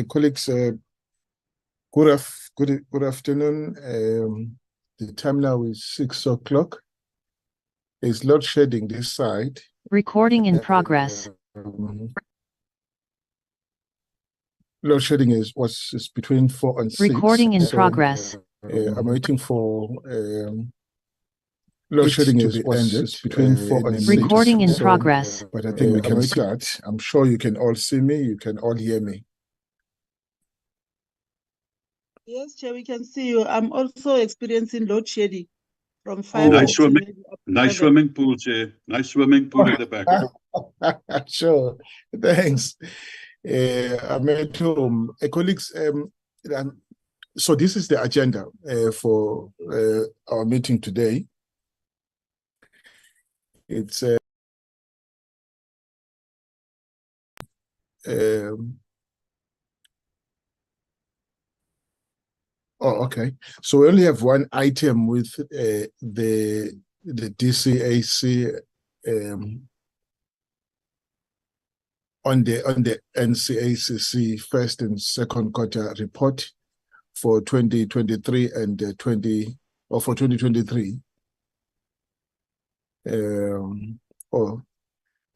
Colleagues, good afternoon. The time now is 6 o'clock. There's load shedding this side. Recording in progress. Load shedding is between 4 and 6. Recording in progress. I'm waiting for load shedding to be ended between 4 and 6. Recording in progress. But I think we can start. I'm sure you can all see me. You can all hear me. Yes, Chair, we can see you. I'm also experiencing load shedding from 5. Nice swimming pool, Chair. Nice swimming pool at the back. Sure. Thanks. I'm at home. Colleagues, so this is the agenda for our meeting today. It's okay. So we only have one item with the DCAC on the NCACC first and second quarter report for 2023 and for 2023. And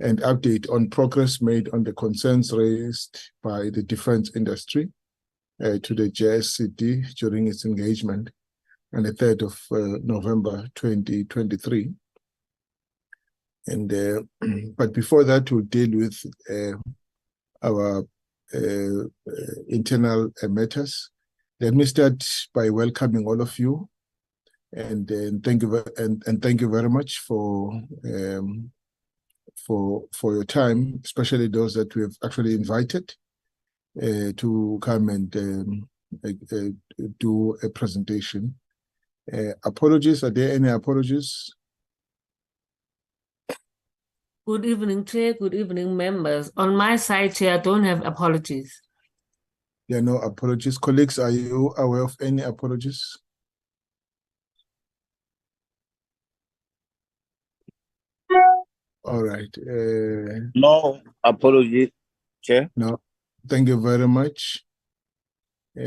update on progress made on the concerns raised by the defense industry to the JSCD during its engagement on the 3rd of November 2023. And but before that, we'll deal with our internal matters. Let me start by welcoming all of you, and thank you very much for your time, especially those that we have actually invited to come and do a presentation. Apologies, are there any apologies? Good evening, Chair. Good evening, members. On my side, Chair, I don't have apologies. There are no apologies. Colleagues, are you aware of any apologies? All right. No apology, Chair. No. Thank you very much. I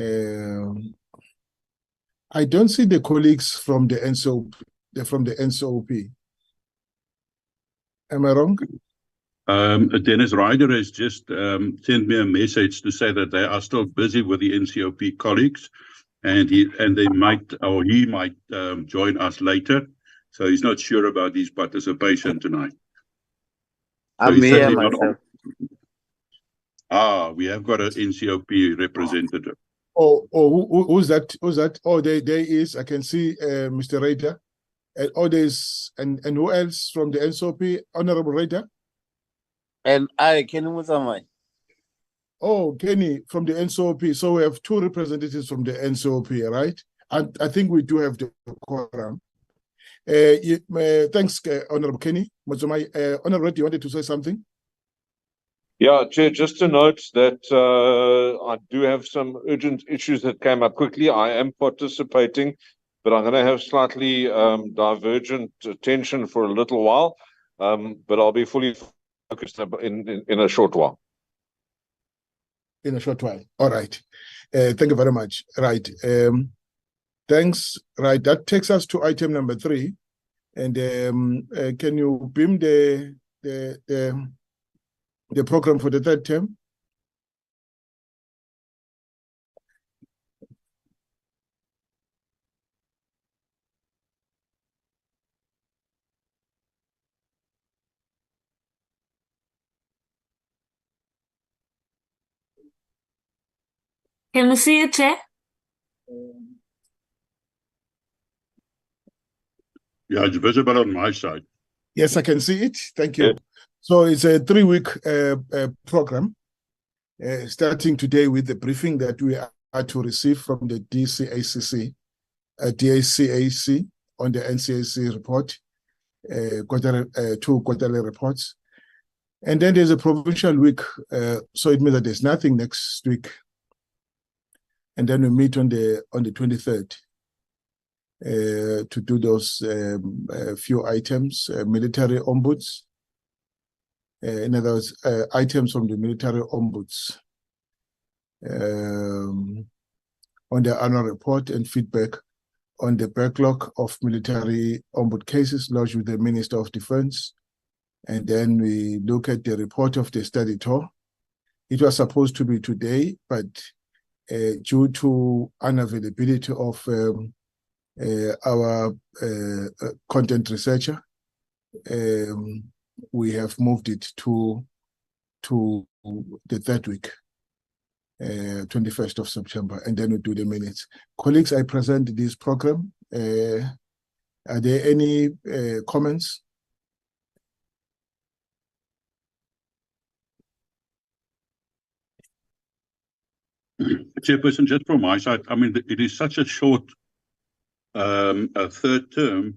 don't see the colleagues from the NCOP. Am I wrong? Dennis Ryder has just sent me a message to say that they are still busy with the NCOP colleagues, and he might join us later. So he's not sure about his participation tonight. So I'm here myself. We have got an NCOP representative. Who's that? Oh, there is. I can see Mr. Ryder. And who else from the NCOP? Honorable Ryder? And I, Kenny Musamai. Oh, Kenny from the NCOP. So we have two representatives from the NCOP, right? And I think we do have the quorum. Thanks, Honorable Kenny Musamai. Honorable Ryder, you wanted to say something? Yeah, Chair, just to note that I do have some urgent issues that came up quickly. I am participating, but I'm going to have slightly divergent attention for a little while, but I'll be fully focused in a short while. In a short while. All right. Thank you very much. Right. Thanks. Right. That takes us to item number 3. And can you beam the program for the third term? Can you see it, Chair? Yeah, it's visible on my side. Yes, I can see it. Thank you. Yeah. So it's a 3-week program, starting today with the briefing that we are to receive from the DCAC on the NCACC report, 2 quarterly reports. And then there's a provincial week, so it means that there's nothing next week. And then we meet on the 23rd to do those few items, military ombuds. In other words, items from the military ombuds. on the annual report and feedback on the backlog of military ombud cases lodged with the Minister of Defense. And then we look at the report of the study tour. It was supposed to be today, but due to unavailability of our content researcher, we have moved it to the third week, 21st of September, and then we do the minutes. Colleagues, I present this program. Are there any comments? Chairperson, just from my side, I mean, it is such a short a third term,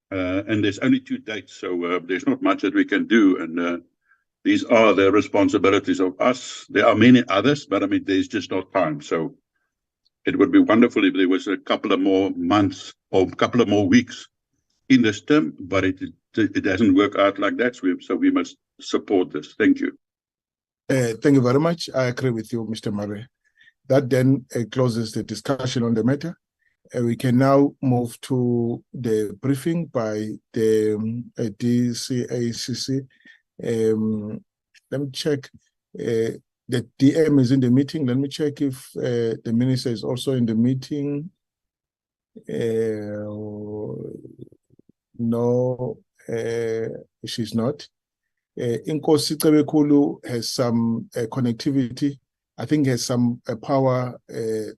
and there's only 2 dates, so there's not much that we can do, and these are the responsibilities of us. There are many others, but I mean, there's just not time. So it would be wonderful if there was a couple of more months or a couple of more weeks in this term, but it doesn't work out like that, so we must support this. Thank you. Thank you very much. I agree with you, Mr. Murray. That then closes the discussion on the matter. We can now move to the briefing by the DCACC. Let me check. The DM is in the meeting. Let me check if the minister is also in the meeting. No, she's not. Inkosi Cebekulu has some connectivity. I think has some power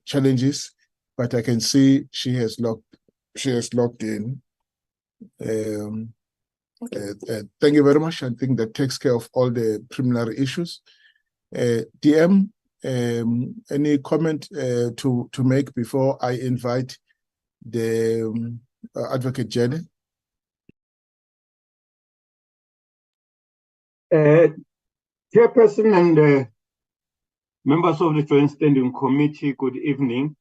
challenges, but I can see she has logged in. Thank you very much. I think that takes care of all the preliminary issues. DM, any comment to make before I invite the Advocate Jenny? Chairperson and members of the Joint Standing Committee, good evening.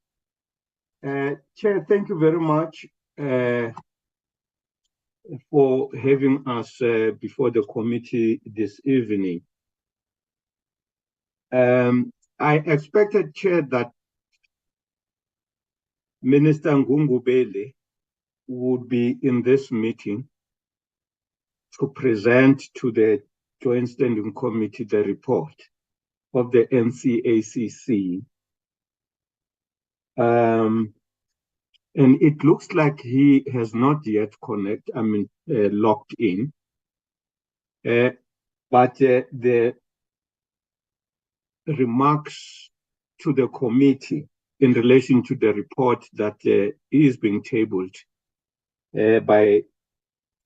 Chair, thank you very much for having us before the committee this evening. I expected, Chair, that Minister Ngungubele would be in this meeting to present to the Joint Standing Committee the report of the NCACC. And it looks like he has not yet logged in. But the remarks to the committee in relation to the report that is being tabled by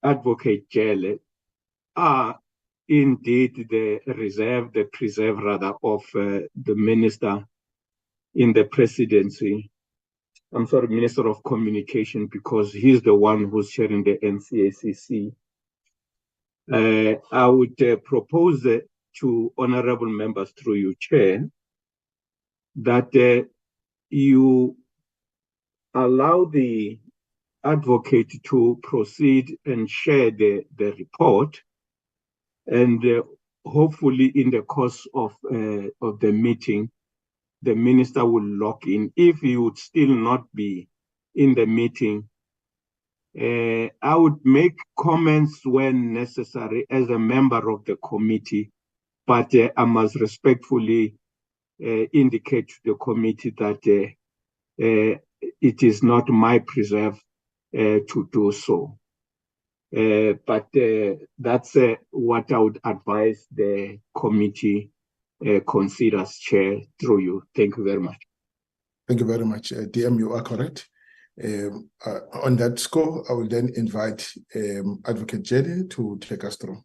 Advocate Jele are indeed the preserve of the minister in the presidency. I'm sorry, Minister of Communication, because he's the one who's chairing the NCACC. I would propose to honorable members through you, Chair, that you allow the advocate to proceed and share the report, and hopefully in the course of the meeting, the minister will log in. If he would still not be in the meeting, I would make comments when necessary as a member of the committee, but I must respectfully indicate to the committee that it is not my preserve to do so. But that's what I would advise the committee considers, Chair, through you. Thank you very much. Thank you very much. DM, you are correct. On that score, I will then invite Advocate Jenny to take us through.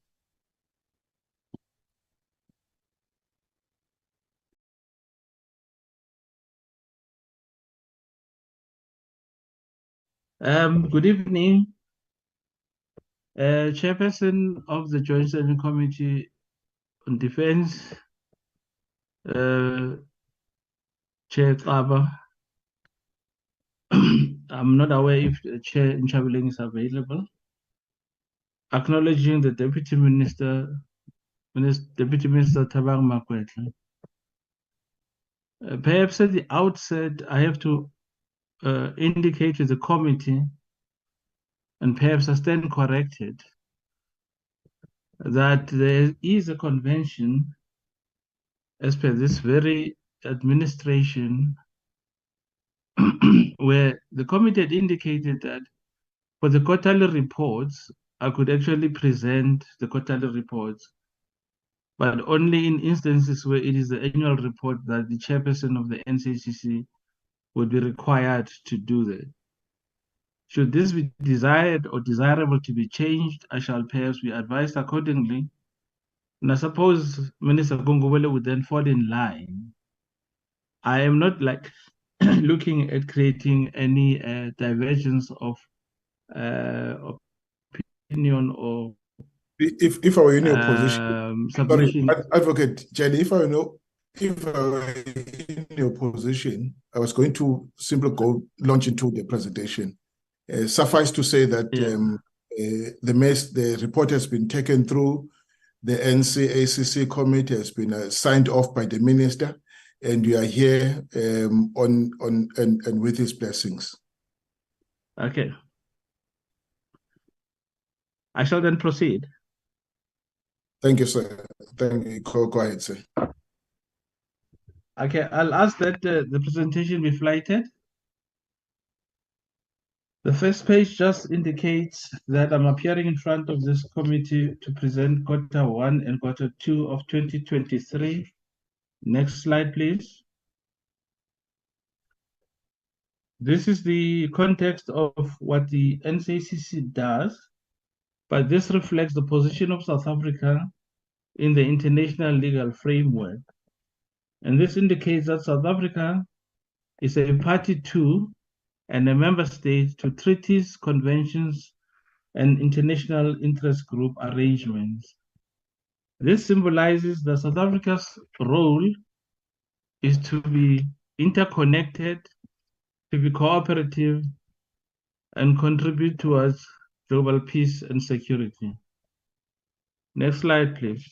Good evening. Chairperson of the Joint Standing Committee on Defense, Chair Kaba. I'm not aware if Chair Nchabileng is available. Acknowledging the Deputy Minister Thabang Makwetla. Perhaps at the outset, I have to indicate to the committee, and perhaps I stand corrected, that there is a convention as per this very administration where the committee had indicated that for the quarterly reports, I could actually present the quarterly reports, but only in instances where it is the annual report that the chairperson of the NCACC would be required to do that. Should this be desired or desirable to be changed, I shall perhaps be advised accordingly. And I suppose Minister Gungubele would then fall in line. I am not like looking at creating any divergence of opinion or if I were in your position, submission. sorry, Advocate Jenny, if I were in your position, I was going to simply go launch into the presentation. Suffice to say that the report has been taken through. The NCACC committee has been signed off by the minister, and we are here and with his blessings. Okay. I shall then proceed. Thank you, sir. Thank you. Go ahead, sir. Okay, I'll ask that the presentation be flighted. The first page just indicates that I'm appearing in front of this committee to present quarter 1 and quarter 2 of 2023. Next slide, please. This is the context of what the NCACC does, but this reflects the position of South Africa in the international legal framework. And this indicates that South Africa is a party to and a member state to treaties, conventions, and international interest group arrangements. This symbolizes that South Africa's role is to be interconnected, to be cooperative, and contribute towards global peace and security. Next slide, please.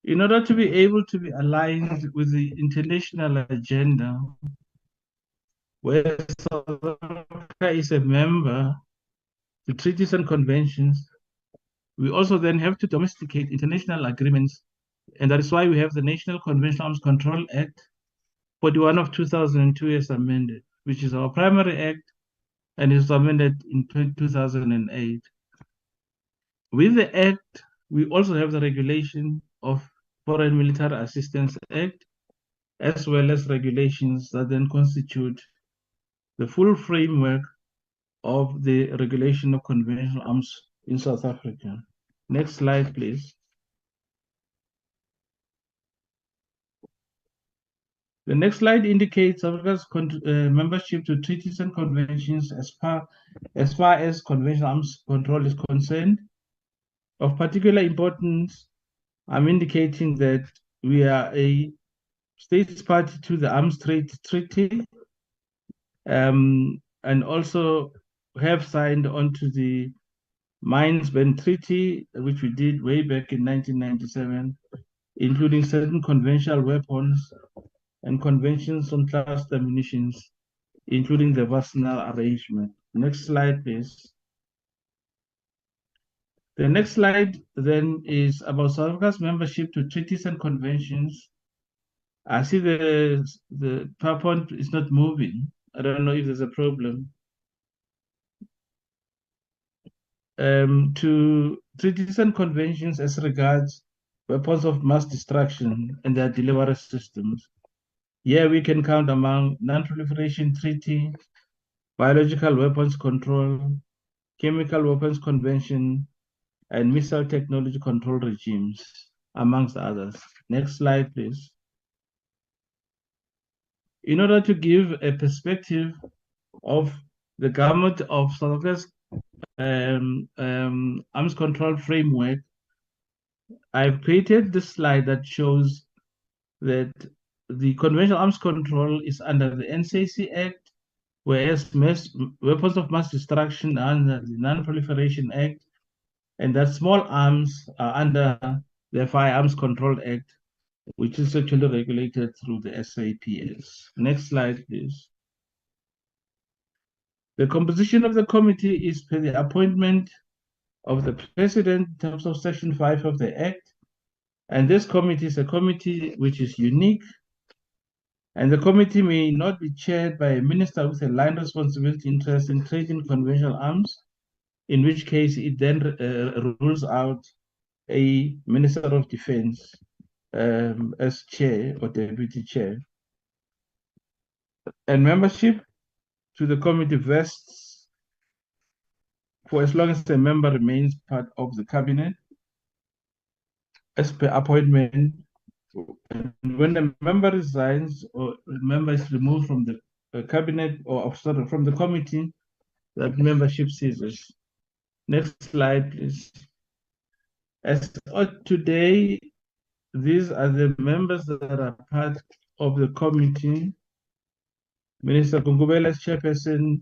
In order to be able to be aligned with the international agenda, where South Africa is a member to treaties and conventions, we also then have to domesticate international agreements. And that is why we have the National Conventional Arms Control Act 41 of 2002 as amended, which is our primary act and is amended in 2008. With the act, we also have the regulation of Foreign Military Assistance Act, as well as regulations that then constitute the full framework of the regulation of conventional arms in South Africa. Next slide, please. The next slide indicates South Africa's membership to treaties and conventions as far as conventional arms control is concerned. Of particular importance, I'm indicating that we are a states party to the Arms Trade Treaty, and also have signed onto the Mines Ban Treaty, which we did way back in 1997, including certain conventional weapons and conventions on cluster munitions, including the Wassenaar Arrangement. Next slide, please. The next slide then is about South Africa's membership to treaties and conventions. I see the PowerPoint is not moving. I don't know if there's a problem. To treaties and conventions as regards weapons of mass destruction and their delivery systems. Here we can count among Non-Proliferation Treaty, Biological Weapons Control, Chemical Weapons Convention, and Missile Technology Control Regimes, amongst others. Next slide, please. In order to give a perspective of the government of South Africa's arms control framework, I've created this slide that shows that the conventional arms control is under the NCACC Act, whereas weapons of mass destruction are under the Non-Proliferation Act, and that small arms are under the Firearms Control Act, which is actually regulated through the SAPS. Next slide, please. The composition of the committee is per the appointment of the President in terms of Section 5 of the Act. And this committee is a committee which is unique. And the committee may not be chaired by a minister with a line responsibility interest in trading conventional arms, in which case it then rules out a Minister of Defense as chair or deputy chair. And membership to the committee vests for as long as the member remains part of the cabinet as per appointment. And when the member resigns or the member is removed from the cabinet or from the committee, that membership ceases. Next slide, please. As of today, these are the members that are part of the committee. Minister Gungubela as chairperson,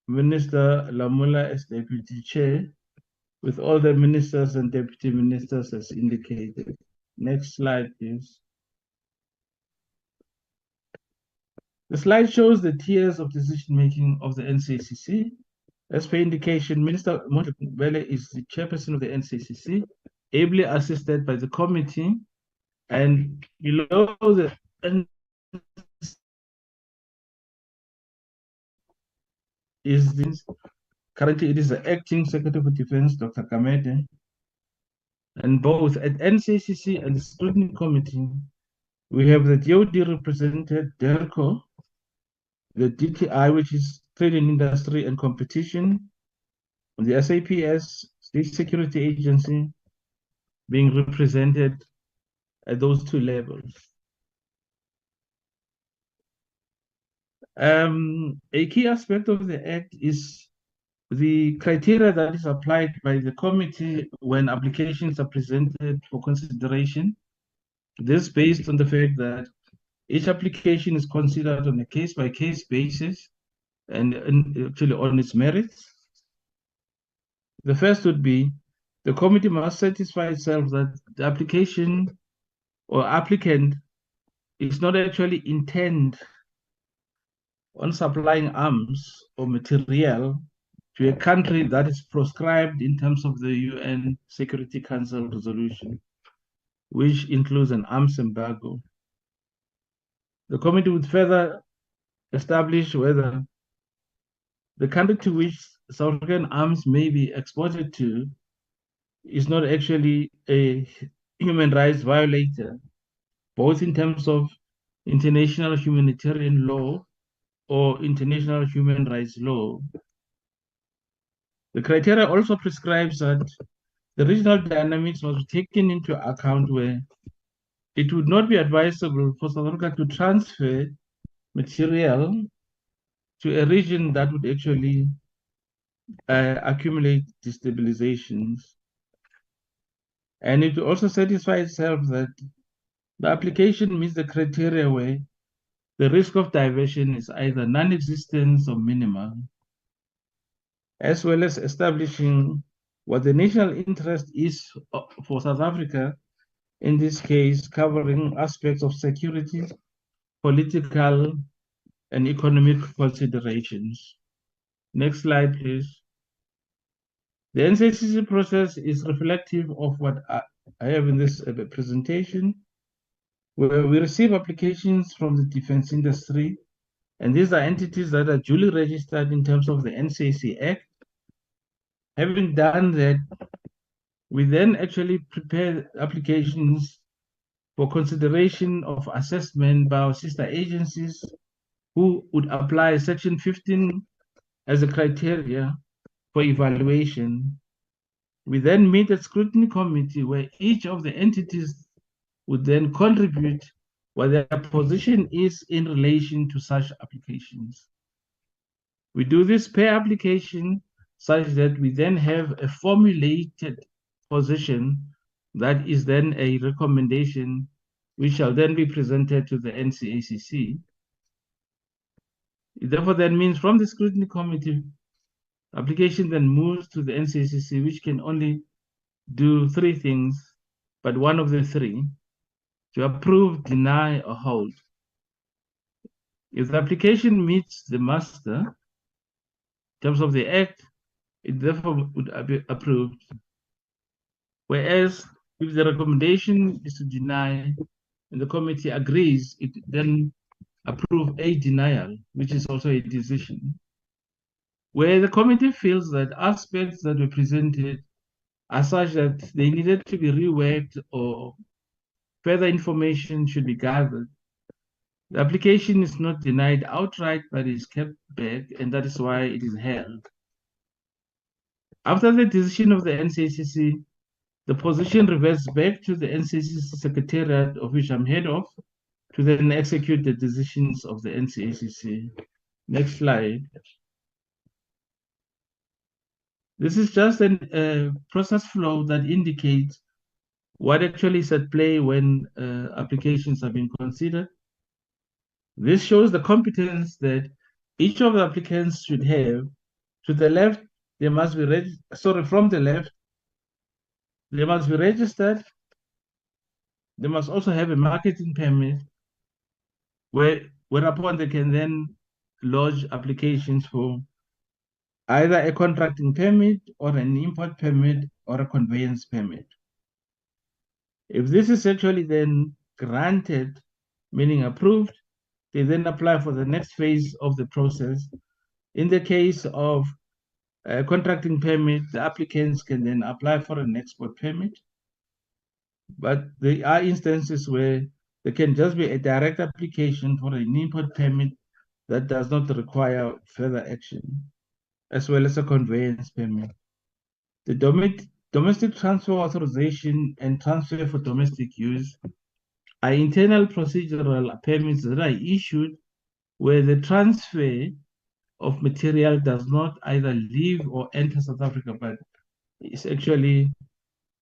Minister Lamula as deputy chair, with all the ministers and deputy ministers as indicated. Next slide, please. The slide shows the tiers of decision-making of the NCACC. As per indication, Minister Gungubela is the chairperson of the NCACC, ably assisted by the committee, and below the is this. Currently, it is the Acting Secretary for Defense, Dr. Kamede. And both at NCACC and the Scrutiny Committee, we have the DOD represented, DERCO, the DTI, which is Trade and Industry and Competition, and the SAPS, State Security Agency, being represented at those two levels. A key aspect of the Act is the criteria that is applied by the committee when applications are presented for consideration. This based on the fact that each application is considered on a case-by-case basis and actually on its merits. The first would be the committee must satisfy itself that the application or applicant is not actually intent on supplying arms or material to a country that is proscribed in terms of the UN Security Council resolution, which includes an arms embargo. The committee would further establish whether the country to which South African arms may be exported to is not actually a human rights violator, both in terms of international humanitarian law or international human rights law. The criteria also prescribes that the regional dynamics must be taken into account, where it would not be advisable for South Africa to transfer material to a region that would actually accumulate destabilizations. And it also satisfy itself that the application meets the criteria where the risk of diversion is either non-existent or minimal, as well as establishing what the national interest is for South Africa, in this case, covering aspects of security, political, and economic considerations. Next slide, please. The NCACC process is reflective of what I have in this presentation, where we receive applications from the defense industry, and these are entities that are duly registered in terms of the NCACC Act. Having done that, we then actually prepare applications for consideration of assessment by our sister agencies who would apply Section 15 as a criteria for evaluation. We then meet a scrutiny committee where each of the entities would then contribute what their position is in relation to such applications. We do this per application such that we then have a formulated position that is then a recommendation which shall then be presented to the NCACC. It therefore then means from the scrutiny committee, application then moves to the NCACC, which can only do three things: but one of the three, to approve, deny, or hold. If the application meets the muster in terms of the Act, it therefore would be approved. Whereas if the recommendation is to deny and the committee agrees, it then approve a denial, which is also a decision. Where the committee feels that aspects that were presented are such that they needed to be reworked or further information should be gathered, the application is not denied outright, but is kept back, and that is why it is held. After the decision of the NCACC, the position reverts back to the NCACC Secretariat, of which I'm head of, to then execute the decisions of the NCACC. Next slide. This is just a process flow that indicates what actually is at play when applications are being considered. This shows the competence that each of the applicants should have. To the left, they must be from the left, they must be registered. They must also have a marketing permit, whereupon they can then lodge applications for either a contracting permit or an import permit or a conveyance permit. If this is actually then granted, meaning approved, they then apply for the next phase of the process. In the case of a contracting permit, the applicants can then apply for an export permit. But there are instances where there can just be a direct application for an import permit that does not require further action, as well as a conveyance permit. The domestic transfer authorization and transfer for domestic use are internal procedural permits that are issued where the transfer of material does not either leave or enter South Africa, but it's actually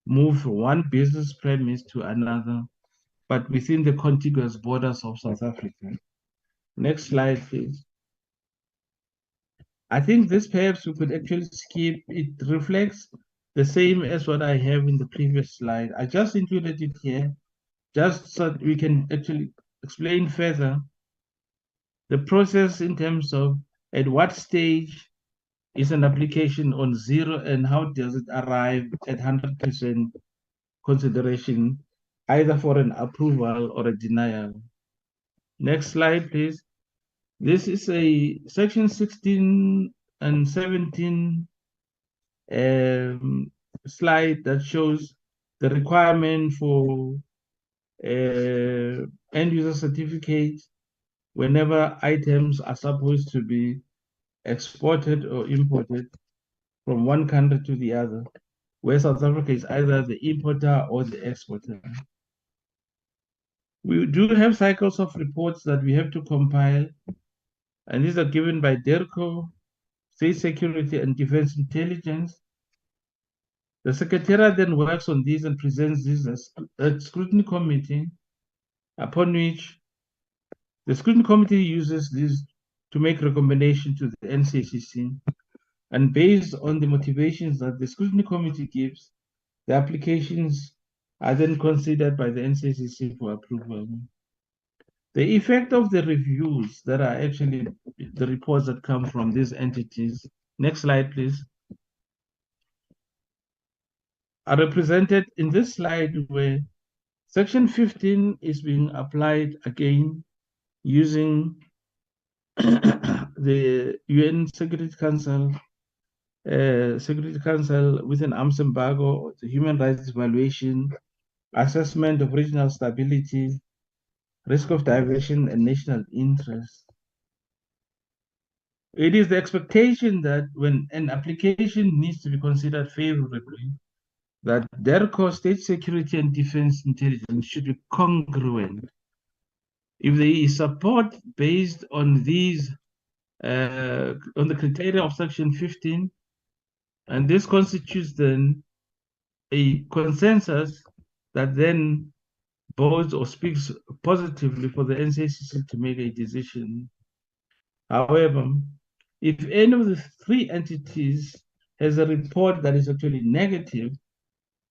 moved from one business premise to another, but within the contiguous borders of South Africa. Next slide, please. I think this perhaps we could actually skip. It reflects the same as what I have in the previous slide. I just included it here, just so that we can actually explain further the process in terms of at what stage is an application on 0 and how does it arrive at 100% consideration, either for an approval or a denial. Next slide, please. This is a section 16 and 17 slide that shows the requirement for end user certificate whenever items are supposed to be exported or imported from one country to the other, where South Africa is either the importer or the exporter. We do have cycles of reports that we have to compile, and these are given by DERCO, State Security and Defense Intelligence. The Secretariat then works on these and presents these as a scrutiny committee, upon which the scrutiny committee uses these to make recommendation to the NCACC. And based on the motivations that the scrutiny committee gives, the applications are then considered by the NCACC for approval. The effect of the reviews that are actually the reports that come from these entities, next slide please, are represented in this slide where section 15 is being applied again using the UN Security Council with an arms embargo, the human rights evaluation, assessment of regional stability, risk of diversion, and national interest. It is the expectation that when an application needs to be considered favorably, that DERCO, State Security and Defense Intelligence, should be congruent. If there is support based on these, on the criteria of section 15, and this constitutes then a consensus that then bodes or speaks positively for the NCACC to make a decision. However, if any of the three entities has a report that is actually negative,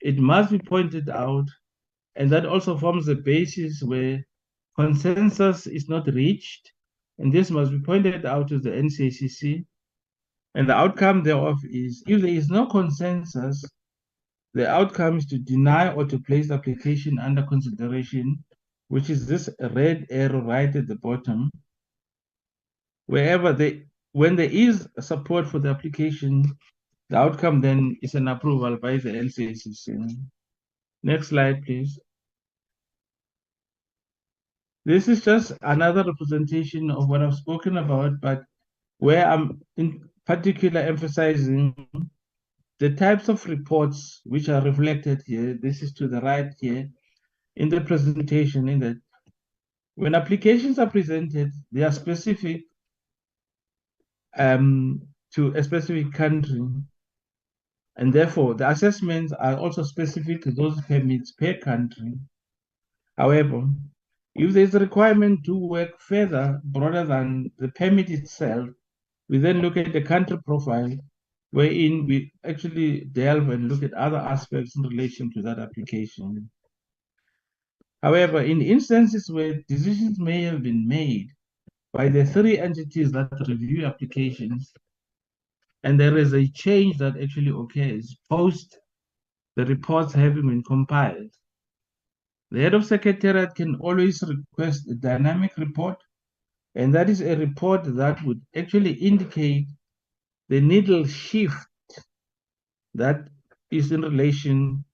it must be pointed out And that also forms the basis where consensus is not reached. And this must be pointed out to the NCACC. And the outcome thereof is, if there is no consensus, the outcome is to deny or to place the application under consideration, which is this red arrow right at the bottom. When there is support for the application, the outcome then is an approval by the NCACC. Next slide, please. This is just another representation of what I've spoken about, but where I'm in particular emphasizing the types of reports which are reflected here. This is to the right here in the presentation, in that when applications are presented, they are specific to a specific country. And therefore, the assessments are also specific to those permits per country. However, if there's a requirement to work further, broader than the permit itself, we then look at the country profile, wherein we actually delve and look at other aspects in relation to that application. However, in instances where decisions may have been made by the three entities that review applications, and there is a change that actually occurs post the reports having been compiled, the head of secretariat can always request a dynamic report, and that is a report that would actually indicate the needle shift that is in relation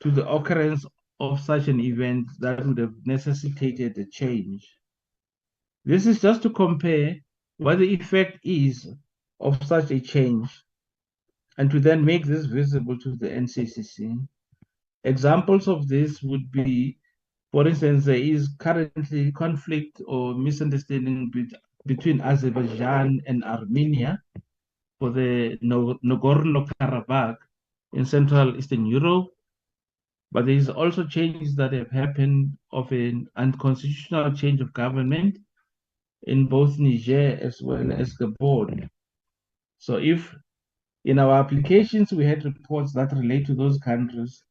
to the occurrence of such an event that would have necessitated a change. This is just to compare what the effect is of such a change and to then make this visible to the NCACC. Examples of this would be, for instance, there is currently conflict or misunderstanding between Azerbaijan and Armenia for the Nagorno-Karabakh in Central Eastern Europe. But there is also changes that have happened of an unconstitutional change of government in both Niger as well as Gabon. So if in our applications we had reports that relate to those countries,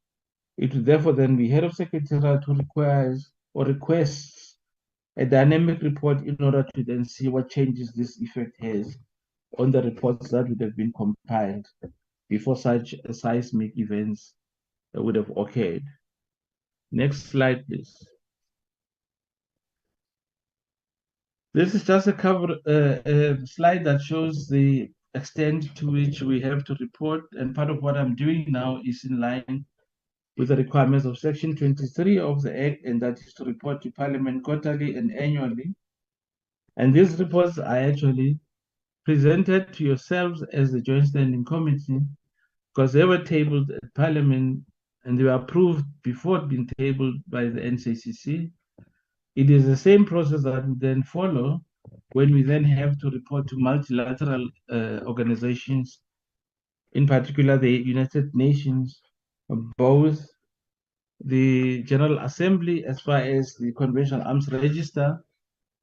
it would therefore then be head of secretariat who requires or requests a dynamic report in order to then see what changes this effect has on the reports that would have been compiled before such seismic events would have occurred. Next slide, please. This is just a slide that shows the extent to which we have to report, and part of what I'm doing now is in line with the requirements of Section 23 of the Act, and that is to report to Parliament quarterly and annually. And these reports are actually presented to yourselves as the Joint Standing Committee because they were tabled at Parliament and they were approved before being tabled by the NCACC. It is the same process that we then follow when we then have to report to multilateral organizations, in particular the United Nations, both the General Assembly as far as the Conventional Arms Register,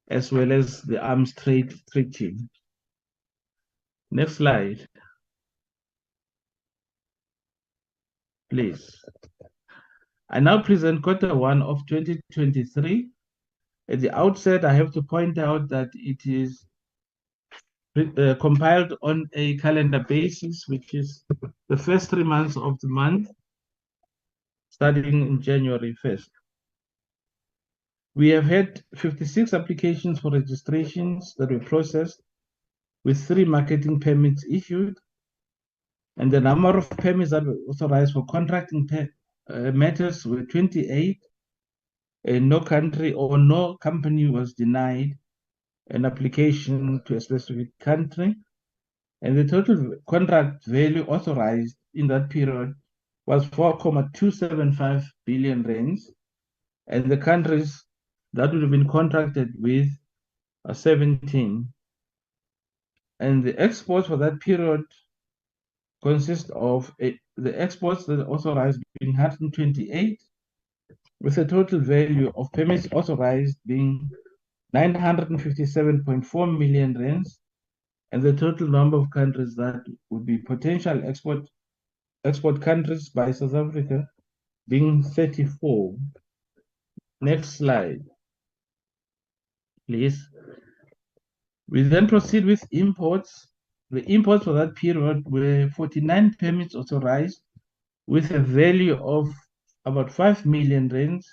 as well as the Arms Trade Treaty. Next slide, please. I now present Q1 of 2023. At the outset, I have to point out that it is compiled on a calendar basis, which is the first 3 months of the month, starting in January 1st. We have had 56 applications for registrations that were processed, with 3 marketing permits issued, and the number of permits that were authorized for contracting matters were 28, and no country or no company was denied an application to a specific country, and the total contract value authorized in that period was 4.275 billion rands, and the countries that would have been contracted with are 17. And the exports for that period consist of the exports that are authorized being 128, with a total value of permits authorized being 957.4 million rands, and the total number of countries that would be potential export countries by South Africa being 34. Next slide, please. We then proceed with imports. The imports for that period were 49 permits authorized with a value of about 5 million rands,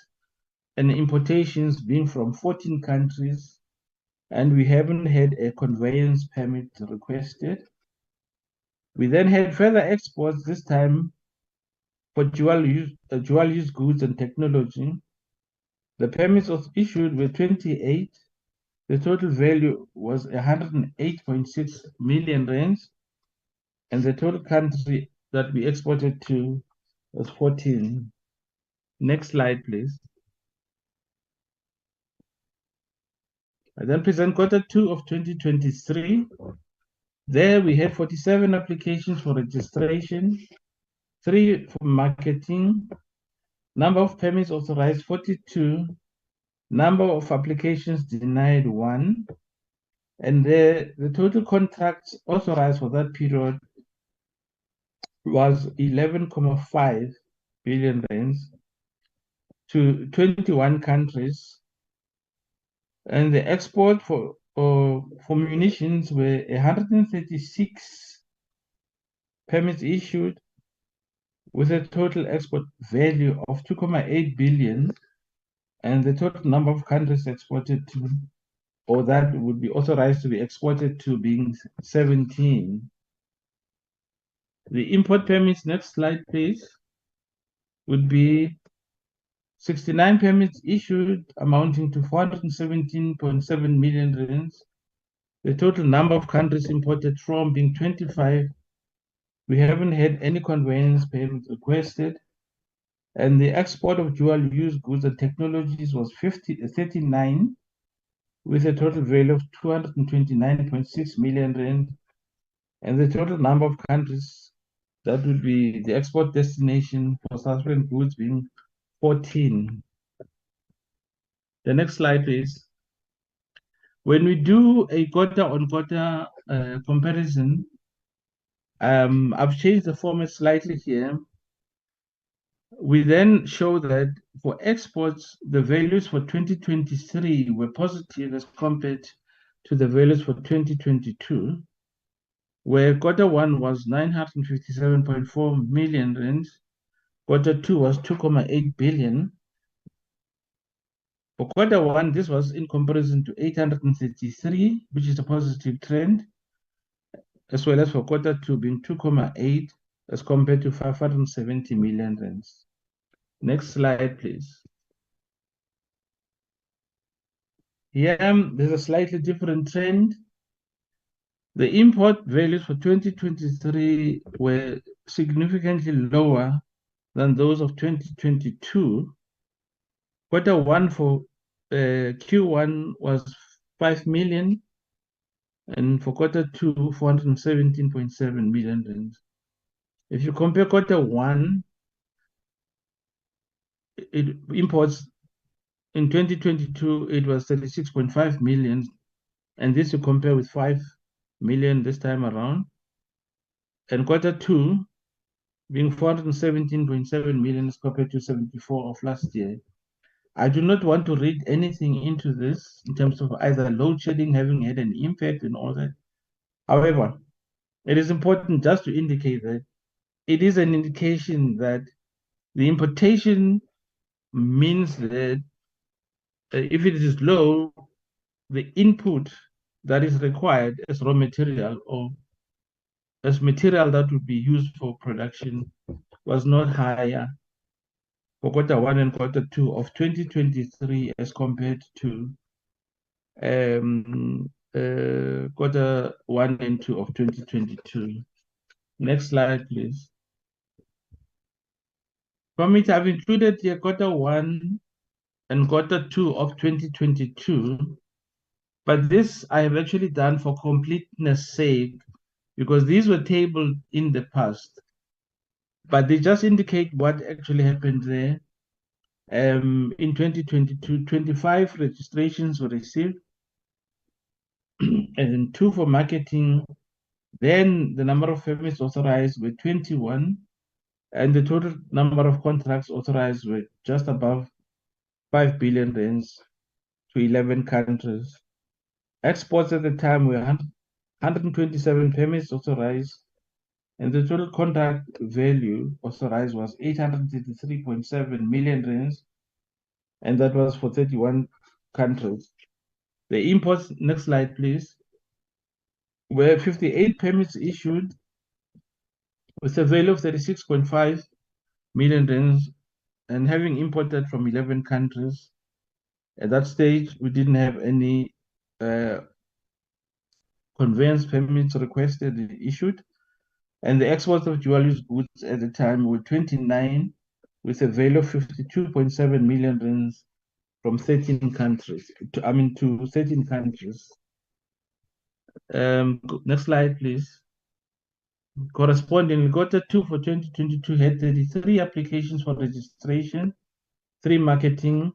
and importations being from 14 countries, and we haven't had a conveyance permit requested. We then had further exports, this time for dual use goods and technology. The permits issued were 28. The total value was 108.6 million rands, and the total country that we exported to was 14. Next slide, please. I then present Q2 of 2023. There we had 47 applications for registration, 3 for marketing, number of permits authorized 42, number of applications denied 1, and the total contracts authorized for that period was 11.5 billion rands to 21 countries, and the export for munitions were 136 permits issued with a total export value of 2.8 billion, and the total number of countries exported to, or that would be authorized to be exported to, being 17. The import permits, next slide please, would be 69 permits issued amounting to 417.7 million rands. The total number of countries imported from being 25. We haven't had any conveyance permit requested. And the export of dual-use goods and technologies was 39, with a total value of 229.6 million rand. And the total number of countries that would be the export destination for South African goods being 14. The next slide, please. When we do a quarter-on-quarter comparison, I've changed the format slightly here. We then show that for exports, the values for 2023 were positive as compared to the values for 2022, where Q1 was 957.4 million rand, Q2 was 2.8 billion. For Q1, this was in comparison to 833, which is a positive trend, as well as for Q2 being 2.8 as compared to 570 million rands. Next slide, please. Here, there's a slightly different trend. The import values for 2023 were significantly lower than those of 2022. Q1 for Q1 was 5 million, and for Q2, 417.7 million rands. If you compare Q1, imports in 2022, it was 36.5 million, and this you compare with 5 million this time around. And Q2 being 417.7 million as compared to 74 of last year. I do not want to read anything into this in terms of either load shedding having had an impact and all that. However, it is important just to indicate that it is an indication that the importation means that if it is low, the input that is required as raw material or as material that would be used for production was not higher for Q1 and Q2 of 2023 as compared to Q1 and 2 of 2022. Next slide, please. From it, I've included here Q1 and Q2 of 2022, but this I have actually done for completeness sake because these were tabled in the past, but they just indicate what actually happened there. In 2022, 25 registrations were received, and then 2 for marketing. Then the number of permits authorized were 21, and the total number of contracts authorized were just above 5 billion rands to 11 countries. Exports at the time were 127 permits authorized, and the total contract value authorized was 833.7 million rands, and that was for 31 countries. The imports, next slide please, were 58 permits issued with a value of 36.5 million rands, and having imported from 11 countries. At that stage, we didn't have any conveyance permits requested and issued, and the exports of dual-use goods at the time were 29 with a value of 52.7 million rands from 13 countries, to 13 countries. Next slide, please. Correspondingly, Q2 for 2022 had 33 applications for registration, 3 marketing.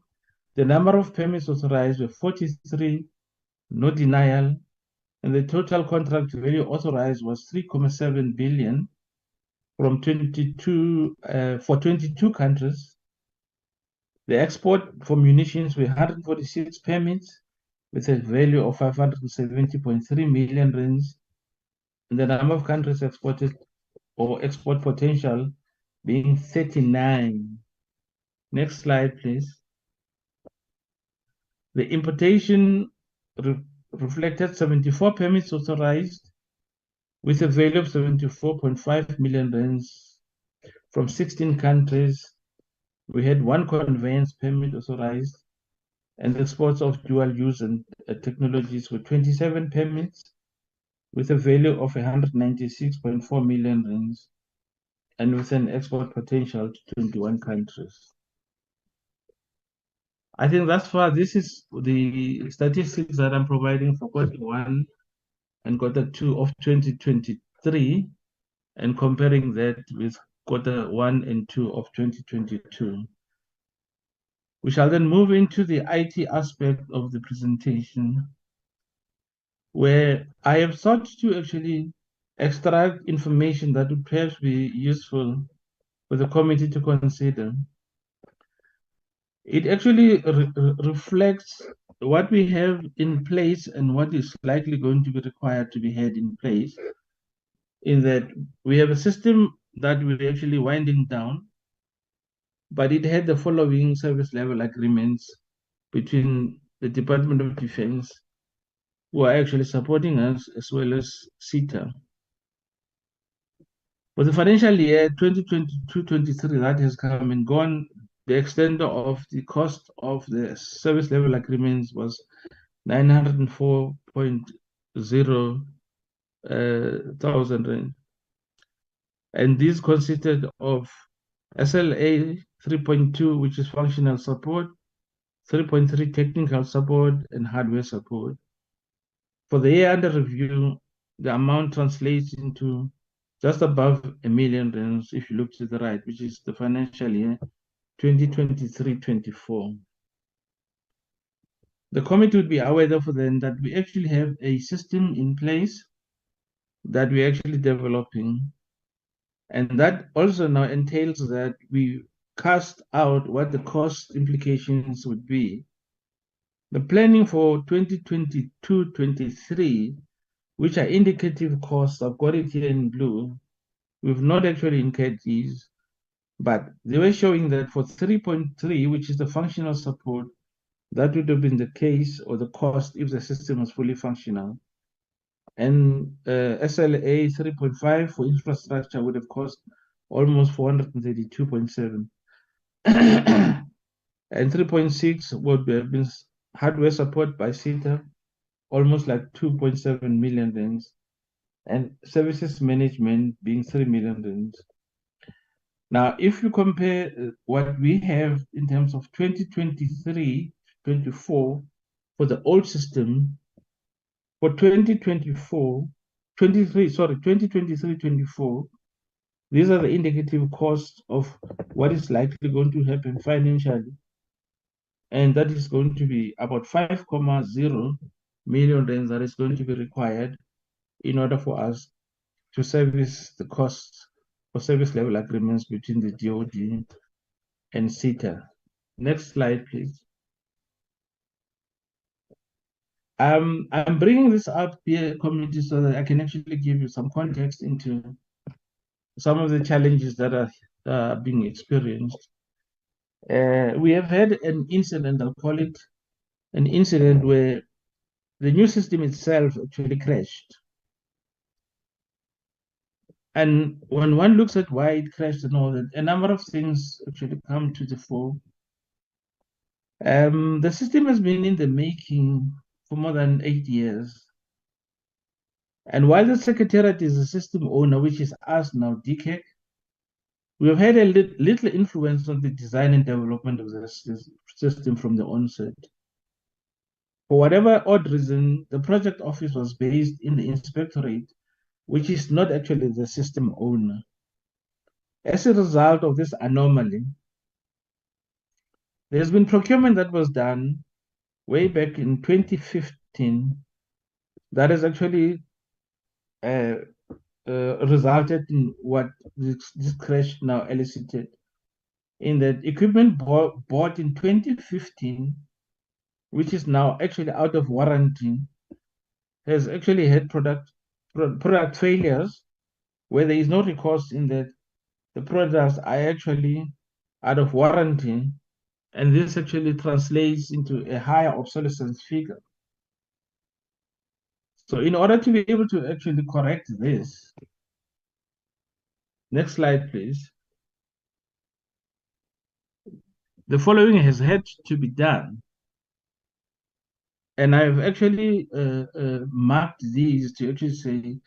The number of permits authorized were 43, no denial, and the total contract value authorized was 3.7 billion from 22 for 22 countries. The export for munitions were 146 permits with a value of 570.3 million rands, and the number of countries exported or export potential being 39. Next slide, please. The importation reflected 74 permits authorized with a value of 74.5 million rands from 16 countries. We had 1 conveyance permit authorized, and exports of dual use and technologies were 27 permits with a value of 196.4 million rands, and with an export potential to 21 countries. I think thus far, this is the statistics that I'm providing for Q1 and Q2 of 2023, and comparing that with Q1 and 2 of 2022. We shall then move into the IT aspect of the presentation, where I have sought to actually extract information that would perhaps be useful for the committee to consider. It actually reflects what we have in place and what is likely going to be required to be had in place, in that we have a system that we're actually winding down, but it had the following service level agreements between the Department of Defense, who are actually supporting us, as well as CETA. For the financial year 2022-23 that has come and gone, the extent of the cost of the service level agreements was 904.0 thousand rand. And these consisted of SLA 3.2, which is functional support, 3.3 technical support, and hardware support. For the year under review, the amount translates into just above 1 million rands if you look to the right, which is the financial year 2023-24. The committee would be aware, therefore, then that we actually have a system in place that we're actually developing, and that also now entails that we cast out what the cost implications would be. The planning for 2022-23, which are indicative costs, I've got it here in blue. We've not actually incurred these, but they were showing that for 3.3, which is the functional support, that would have been the case or the cost if the system was fully functional. And SLA 3.5 for infrastructure would have cost almost 432.7. And 3.6 would have been hardware support by CETA, almost like 2.7 million rands, and services management being 3 million rands. Now, if you compare what we have in terms of 2023-24 for the old system, for 2023-24, these are the indicative costs of what is likely going to happen financially. And that is going to be about 5.0 million rands that is going to be required in order for us to service the costs for service level agreements between the DoD and CETA. Next slide, please. I'm bringing this up here, community, so that I can actually give you some context into some of the challenges that are being experienced. We have had an incident, I'll call it an incident, where the new system itself actually crashed. And when one looks at why it crashed and all that, a number of things actually come to the fore. The system has been in the making for more than 8 years. And while the Secretariat is a system owner, which is us now, DCAC, we have had a little influence on the design and development of the system from the onset. For whatever odd reason, the project office was based in the inspectorate, which is not actually the system owner. As a result of this anomaly, there's been procurement that was done way back in 2015 that has actually resulted in what this crash now elicited. In that equipment bought in 2015, which is now actually out of warranty, has actually had product failures where there is no recourse in that the products are actually out of warranty, and this actually translates into a higher obsolescence figure. So in order to be able to actually correct this, next slide, please. The following has had to be done. And I've actually marked these to actually say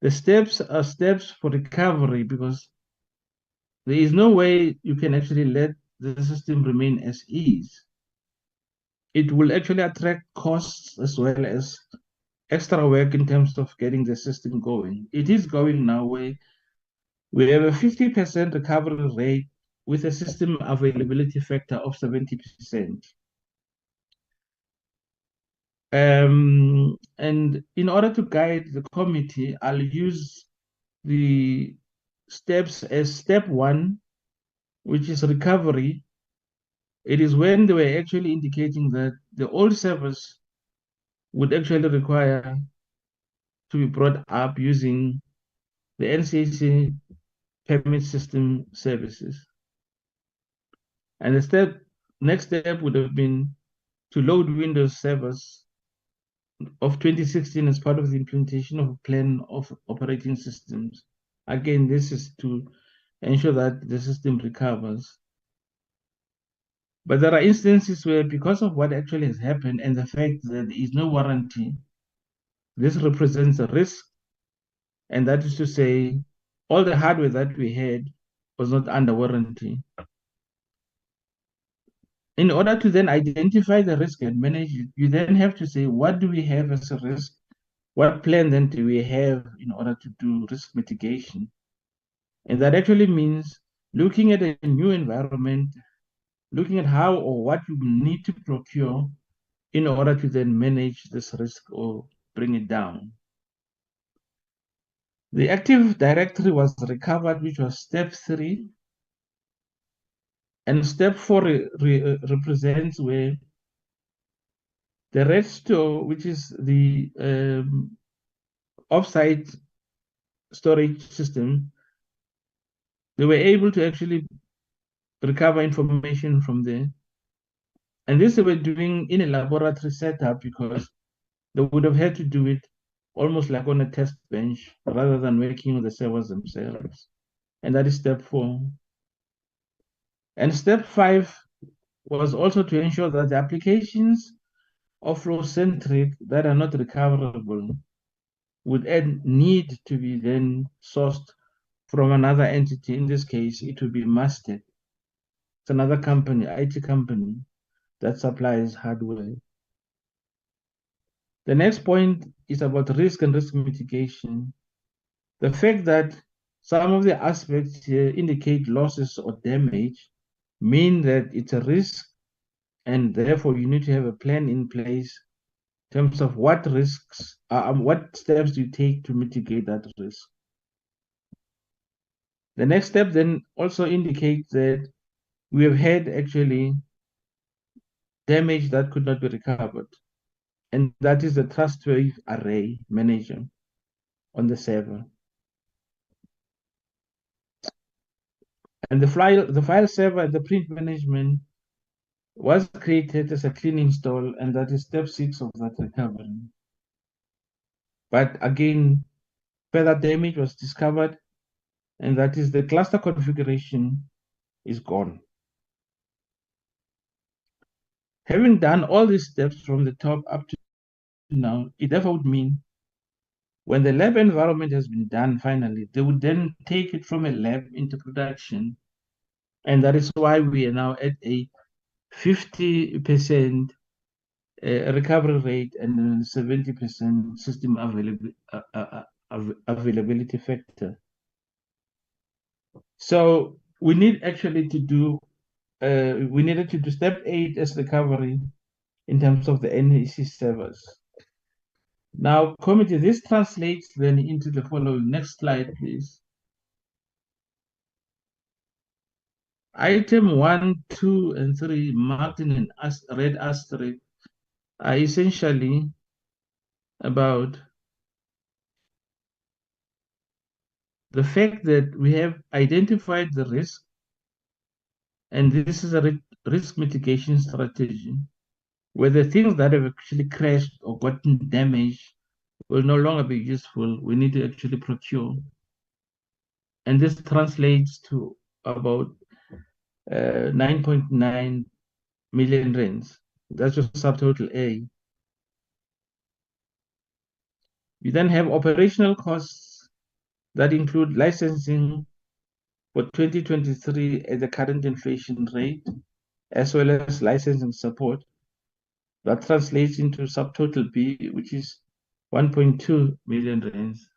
the steps are steps for recovery, because there is no way you can actually let the system remain as is. It will actually attract costs as well as extra work in terms of getting the system going. It is going now where we have a 50% recovery rate with a system availability factor of 70%. And in order to guide the committee, I'll use the steps as step 1, which is recovery. It is when they were actually indicating that the old servers would actually require to be brought up using the NCACC permit system services. And the next step would have been to load Windows servers of 2016 as part of the implementation of a plan of operating systems. Again, this is to ensure that the system recovers. But there are instances where, because of what actually has happened and the fact that there is no warranty, this represents a risk. And that is to say, all the hardware that we had was not under warranty. In order to then identify the risk and manage it, you then have to say, what do we have as a risk? What plan then do we have in order to do risk mitigation? And that actually means looking at a new environment, looking at how or what you need to procure in order to then manage this risk or bring it down. The Active Directory was recovered, which was step 3. And step 4 represents where the restore, which is the offsite storage system, they were able to actually recover information from there. And this they were doing in a laboratory setup, because they would have had to do it almost like on a test bench rather than working on the servers themselves. And that is step 4. And step 5 was also to ensure that the applications offload-centric that are not recoverable would need to be then sourced from another entity. In this case, it would be Mastek. It's another company, IT company, that supplies hardware. The next point is about risk and risk mitigation. The fact that some of the aspects here indicate losses or damage mean that it's a risk, and therefore you need to have a plan in place in terms of what risks, what steps do you take to mitigate that risk. The next step then also indicates that we have had actually damage that could not be recovered. and that is the TrustWave Array Manager on the server. And the file server and the print management was created as a clean install, and that is step 6 of that recovery. But again, further damage was discovered, and that is the cluster configuration is gone. Having done all these steps from the top up to now, it therefore would mean when the lab environment has been done finally, they would then take it from a lab into production. And that is why we are now at a 50% recovery rate and 70% system availability factor. So we need actually to do, we needed to do step 8 as recovery in terms of the NEC servers. Now, committee, this translates then into the following. Next slide, please. Item 1, 2, and 3 marked in an red asterisk are essentially about the fact that we have identified the risk, and this is a risk mitigation strategy, where the things that have actually crashed or gotten damaged will no longer be useful. We need to actually procure. And this translates to about 9.9 million rands. That's just subtotal A. You then have operational costs that include licensing for 2023 at the current inflation rate, as well as licensing support. That translates into subtotal B, which is 1.2 million rands.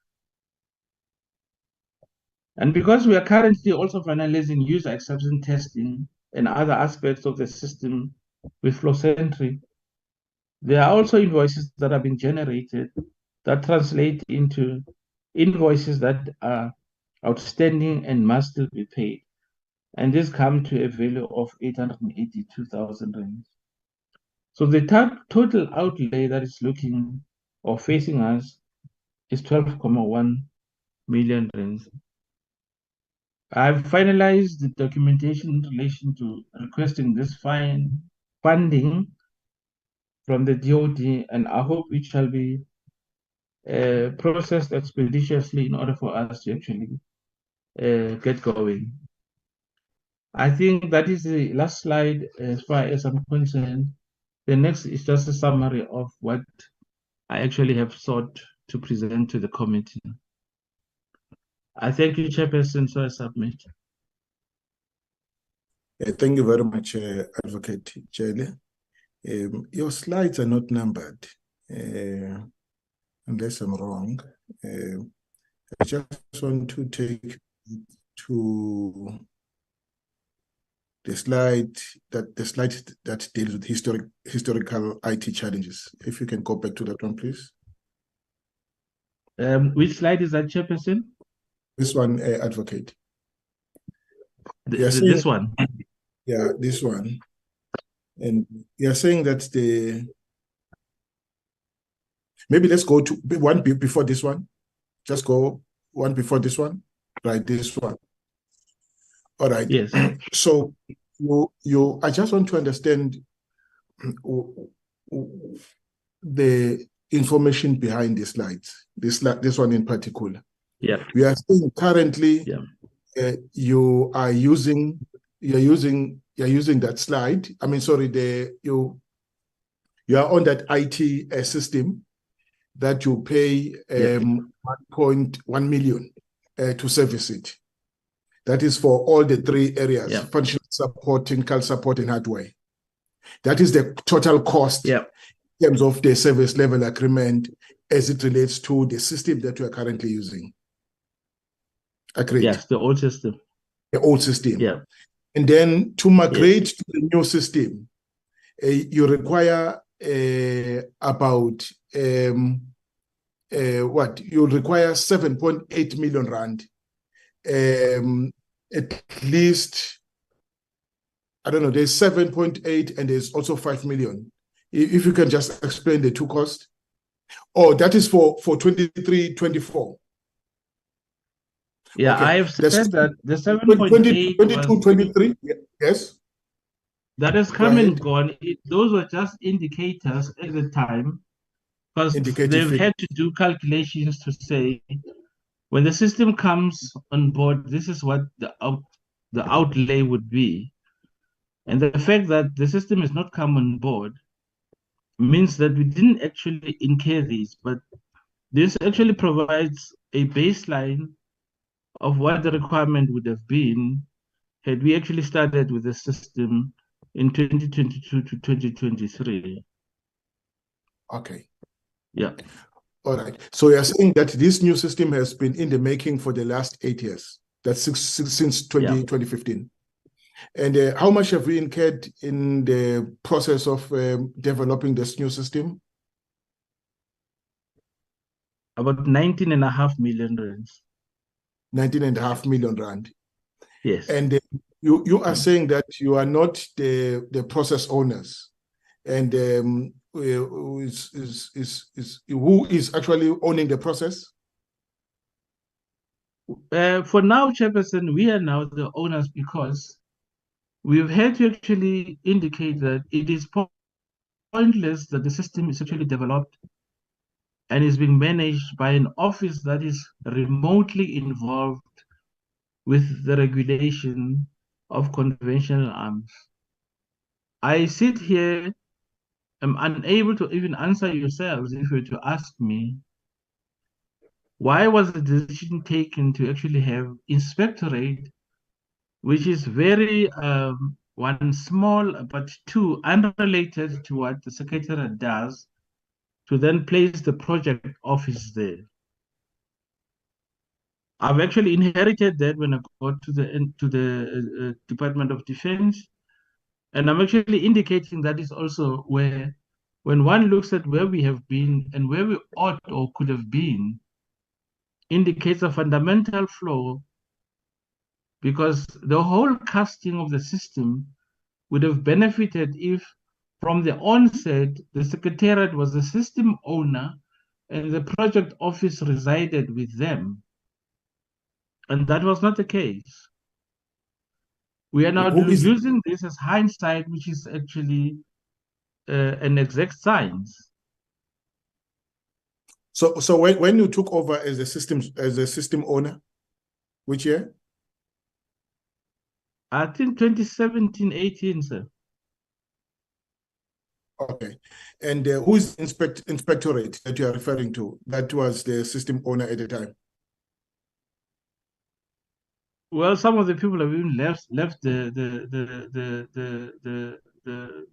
And because we are currently also finalizing user acceptance testing and other aspects of the system with FlowCentry, there are also invoices that have been generated that translate into invoices that are outstanding and must still be paid. And this comes to a value of 882,000 rands. So the total outlay that is looking or facing us is 12.1 million rands. I've finalized the documentation in relation to requesting this funding from the DoD, and I hope it shall be processed expeditiously in order for us to actually get going. I think that is the last slide as far as I'm concerned. The next is just a summary of what I actually have sought to present to the committee. I thank you, Chairperson, so I submit. Thank you very much, Advocate Chele. Your slides are not numbered, unless I'm wrong. I just want to take to the slide that deals with historical IT challenges. If you can go back to that one, please. Which slide is that, Chairperson? This one, Advocate. This one. Yeah, this one. And you're saying that maybe let's go to one before this one. Just go one before this one. Right, this one. All right. Yes. So I just want to understand the information behind the slides. This one in particular. Yeah. We are saying currently you are using that slide. I mean, sorry, you are on that IT system that you pay 1.1 million to service it. That is for all the 3 areas: functional support, technical support, and hardware. That is the total cost in terms of the service level agreement as it relates to the system that we are currently using. Agreed? Yes, the old system. The old system. Yeah. And then to migrate to the new system, you require about what? You require 7.8 million rand. At least, I don't know, there's 7.8 and there's also 5 million If you can just explain the two costs. Oh, that is for 23-24. Yeah, Okay. I've That's said that the 7.8 was 22-23. Yes. that has Go come and ahead. gone. Those were just indicators at the time, because Indicative they've figure. had to do calculations to say when the system comes on board, this is what the outlay would be. And the fact that the system has not come on board means that we didn't actually incur these, but this actually provides a baseline of what the requirement would have been had we actually started with the system in 2022 to 2023. Okay. Yeah. All right. So you're saying that this new system has been in the making for the last 8 years. That's since 2015. And how much have we incurred in the process of developing this new system? About 19.5 million rands. 19.5 million rand. Yes. And you are saying that you are not the process owners. And who is actually owning the process? For now, Chairperson, we are now the owners because we've had to actually indicate that it is pointless that the system is actually developed and is being managed by an office that is remotely involved with the regulation of conventional arms. I sit here, am unable to even answer yourselves if you were to ask me, why was the decision taken to actually have inspectorate, which is very, one, small, but two, unrelated to what the secretariat does, to then place the project office there? I've actually inherited that when I got to the Department of Defense, and I'm actually indicating that is also where, when one looks at where we have been and where we ought or could have been, indicates a fundamental flaw, because the whole casting of the system would have benefited if, from the onset, the Secretariat was the system owner and the project office resided with them. And that was not the case. We are now using this as hindsight, which is actually an exact science. So when you took over as a system owner, which year? I think 2017-18, sir. Okay. And who's inspectorate that you are referring to? That was the system owner at the time. Well, some of the people have even left the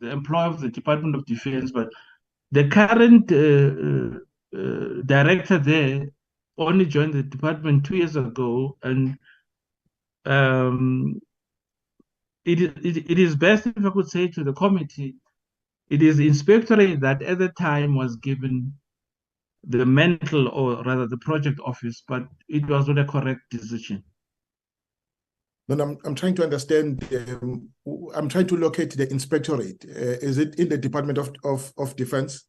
employ of the Department of Defense, but the current director there only joined the department 2 years ago, and it is best if I could say to the committee, it is the inspectorate that at the time was given the mantle, or rather the project office, but it was not a correct decision. Then I'm trying to understand. I'm trying to locate the inspectorate. Is it in the Department of Defense?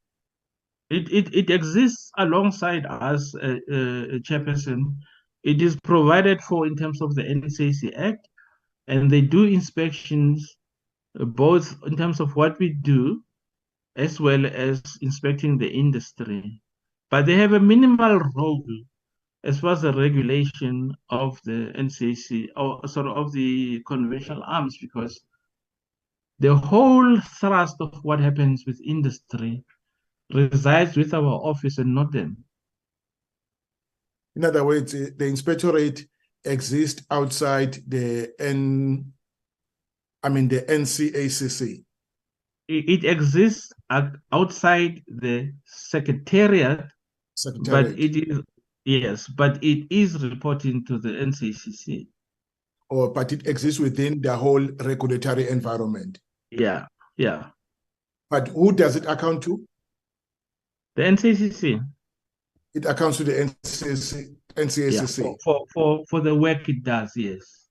It exists alongside us, Chairperson. It is provided for in terms of the NCACC, and they do inspections both in terms of what we do as well as inspecting the industry. But they have a minimal role as far as the regulation of the NCACC, or sort of the conventional arms, because the whole thrust of what happens with industry resides with our office and not them. In other words, the inspectorate exists outside the NCACC. It exists outside the secretariat, but it is, yes, but it is reporting to the NCACC. But it exists within the whole regulatory environment. Yeah, yeah. But who does it account to? The NCACC. It accounts to the NCACC. Yeah, for the work it does, yes.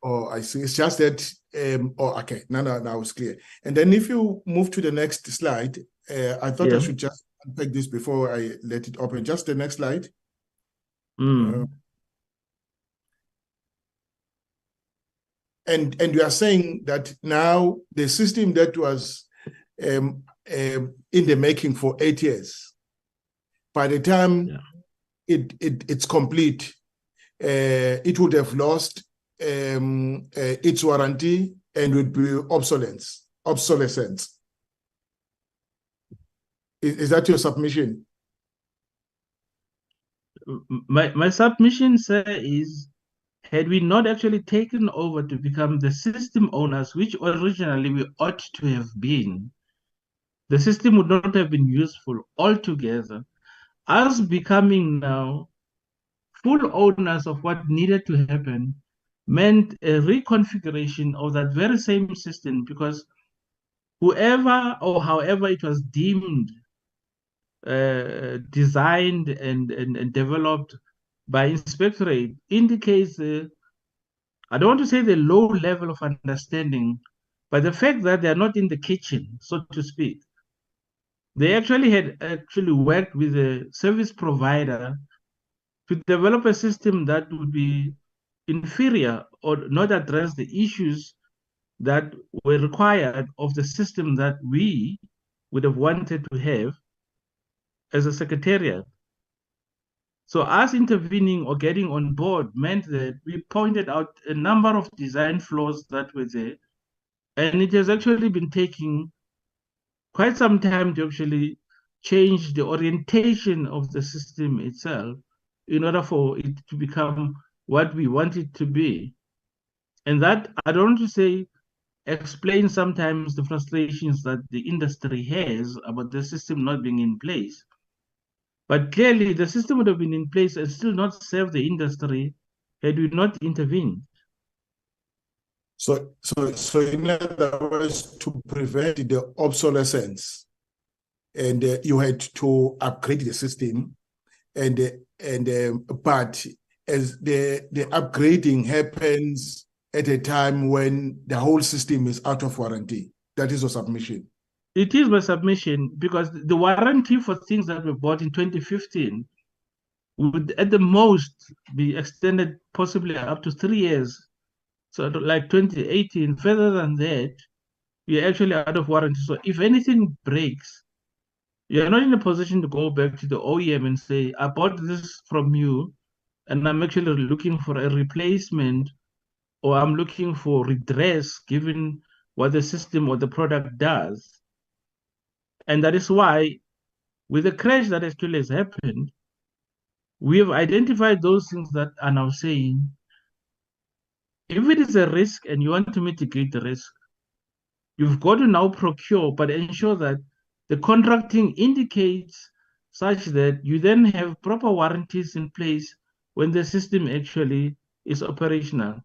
Oh, I see. It's just that, okay. Now it's clear. And then if you move to the next slide, I thought I should just unpack this before I let it open. Just the next slide. And you are saying that now the system that was in the making for 8 years, by the time it's complete, it would have lost its warranty and would be obsolescence. Is that your submission? My submission, sir, is had we not actually taken over to become the system owners, which originally we ought to have been, the system would not have been useful altogether. Us becoming now full owners of what needed to happen meant a reconfiguration of that very same system, because whoever or however it was deemed, designed and developed by inspectorate indicates I don't want to say the low level of understanding, but the fact that they're not in the kitchen, so to speak. They actually had worked with a service provider to develop a system that would be inferior or not address the issues that were required of the system that we would have wanted to have as a secretariat. So us intervening or getting on board meant that we pointed out a number of design flaws that were there. And it has actually been taking quite some time to actually change the orientation of the system itself in order for it to become what we want it to be. And that, I don't want to say, explains sometimes the frustrations that the industry has about the system not being in place. But clearly, the system would have been in place and still not served the industry had we not intervened. So in other words, to prevent the obsolescence, and you had to upgrade the system, but as the upgrading happens at a time when the whole system is out of warranty. That is your submission. It is my submission, because the warranty for things that were bought in 2015 would at the most be extended possibly up to 3 years. So like 2018, further than that, we are actually out of warranty. So if anything breaks, you're not in a position to go back to the OEM and say, I bought this from you, and I'm actually looking for a replacement, or I'm looking for redress given what the system or the product does. And that is why, with the crash that actually has happened, we have identified those things that are now saying, if it is a risk and you want to mitigate the risk, you've got to now procure, but ensure that the contracting indicates such that you then have proper warranties in place when the system actually is operational.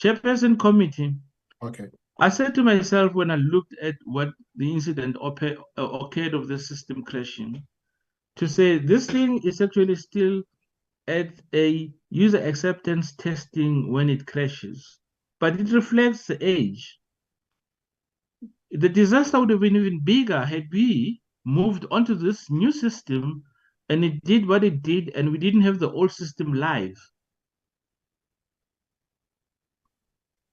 Chairperson committee. Okay. I said to myself when I looked at what the incident occurred of the system crashing, to say this thing is actually still at a user acceptance testing when it crashes, but it reflects the age. The disaster would have been even bigger had we moved onto this new system and it did what it did and we didn't have the old system live.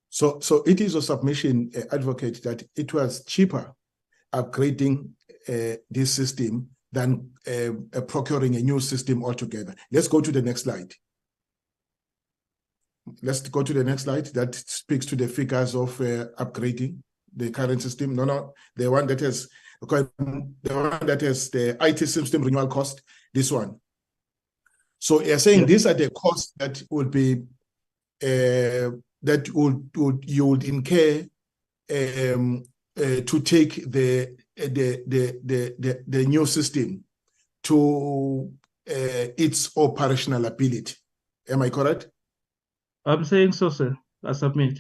So it is a submission, advocate, that it was cheaper upgrading this system than procuring a new system altogether. Let's go to the next slide. Let's go to the next slide that speaks to the figures of upgrading the current system. No, the one that has the IT system renewal cost. This one. So you're saying these are the costs that would be that you would incur to take the new system to its operational ability. Am I correct? I'm saying so, sir. I submit.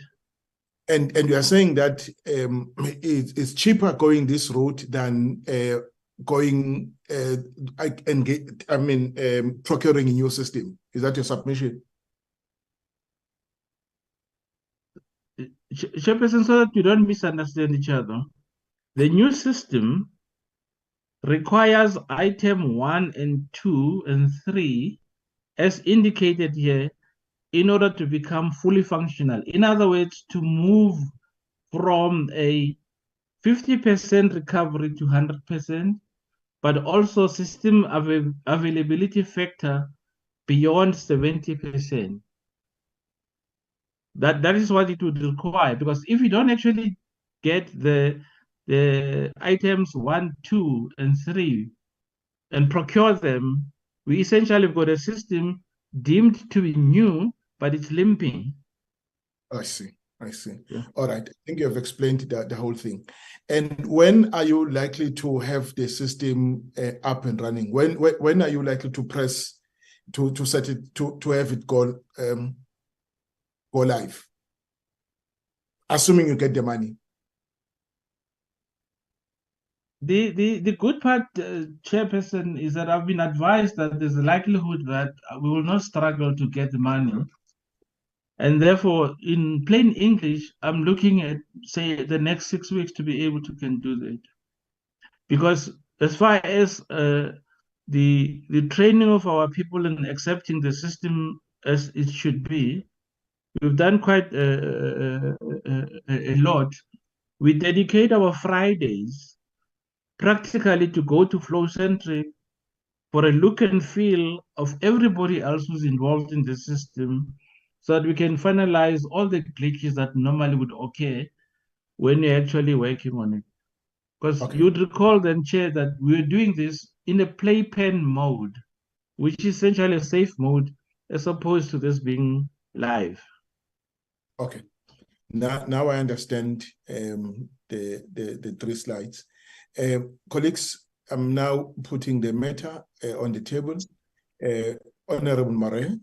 And you are saying that it's cheaper going this route than procuring a new system. Is that your submission? Chairperson, so that you don't misunderstand each other, the new system requires item 1 and 2 and 3, as indicated here, in order to become fully functional. In other words, to move from a 50% recovery to 100%, but also system availability factor beyond 70%. That is what it would require, because if you don't actually get the items 1, 2, and 3 and procure them, we essentially have got a system deemed to be new, but it's limping. I see. Yeah. All right. I think you have explained the whole thing. And when are you likely to have the system up and running? When are you likely to press to set it to have it go live? Assuming you get the money. The good part, Chairperson, is that I've been advised that there's a likelihood that we will not struggle to get the money. And therefore, in plain English, I'm looking at, say, the next 6 weeks to be able to can do that. Because as far as the training of our people in accepting the system as it should be, we've done quite a lot. We dedicate our Fridays practically to go to Flowcentric for a look and feel of everybody else who's involved in the system, so that we can finalize all the glitches that normally would occur when you're actually working on it. Because you'd recall then, Chair, that we were doing this in a playpen mode, which is essentially a safe mode, as opposed to this being live. Okay. Now I understand the 3 slides. Colleagues, I'm now putting the matter on the table. Honorable Mare.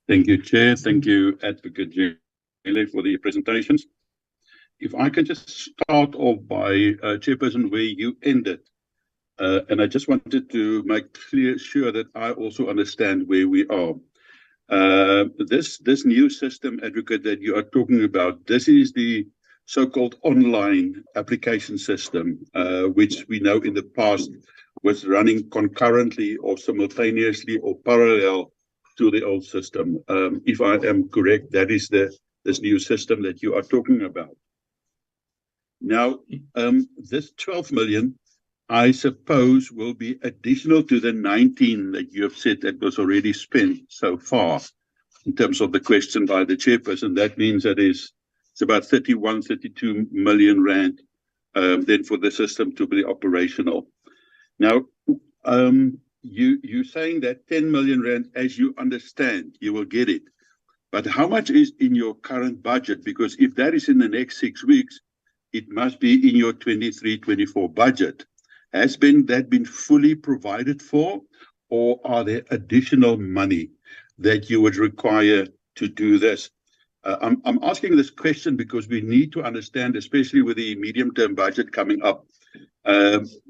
Thank you, Chair. Thank you, Advocate Jele, for the presentations. If I can just start off by, Chairperson, where you ended. And I just wanted to make sure that I also understand where we are. This new system, Advocate, that you are talking about, this is the so-called online application system, which we know in the past was running concurrently or simultaneously or parallel to the old system. If I am correct, that is this new system that you are talking about. Now, this 12 million, I suppose, will be additional to the 19 that you have said that was already spent so far. In terms of the question by the Chairperson, that means that it's about 31, 32 million rand then for the system to be operational. Now, you're saying that 10 million rand, as you understand, you will get it. But how much is in your current budget? Because if that is in the next 6 weeks, it must be in your 23-24 budget. Has that been fully provided for, or are there additional money that you would require to do this? I'm asking this question because we need to understand, especially with the medium-term budget coming up,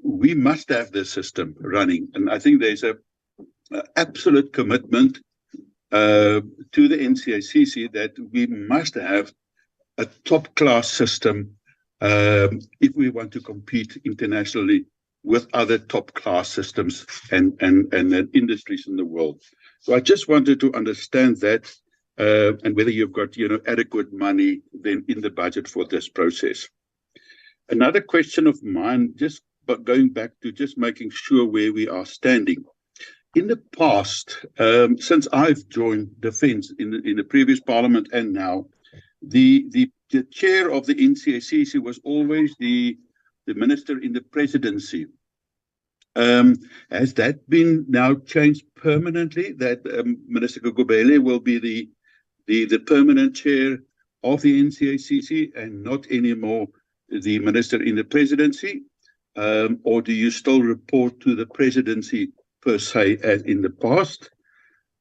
we must have this system running. And I think there's an absolute commitment to the NCACC that we must have a top-class system if we want to compete internationally with other top-class systems and industries in the world. So I just wanted to understand that and whether you've got adequate money then in the budget for this process. Another question of mine, just going back to just making sure where we are standing. In the past, since I've joined Defence in the previous Parliament and now, the chair of the NCACC was always the minister in the presidency. Has that been now changed permanently, that Minister Gugubele will be the permanent chair of the NCACC and not anymore the minister in the presidency? Or do you still report to the presidency per se as in the past?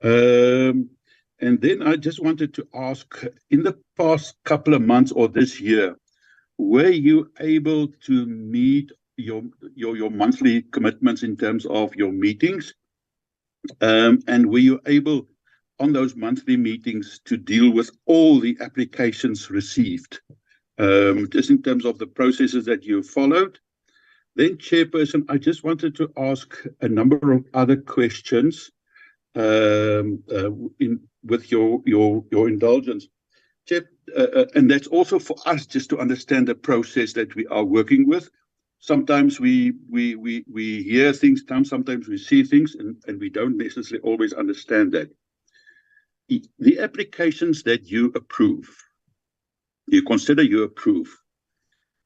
And then I just wanted to ask, in the past couple of months or this year, were you able to meet your monthly commitments in terms of your meetings? And were you able on those monthly meetings to deal with all the applications received, just in terms of the processes that you followed. Then, Chairperson, I just wanted to ask a number of other questions with your indulgence. Chair, and that's also for us just to understand the process that we are working with. Sometimes we hear things, sometimes we see things, and we don't necessarily always understand that. The applications that you approve, you consider you approve,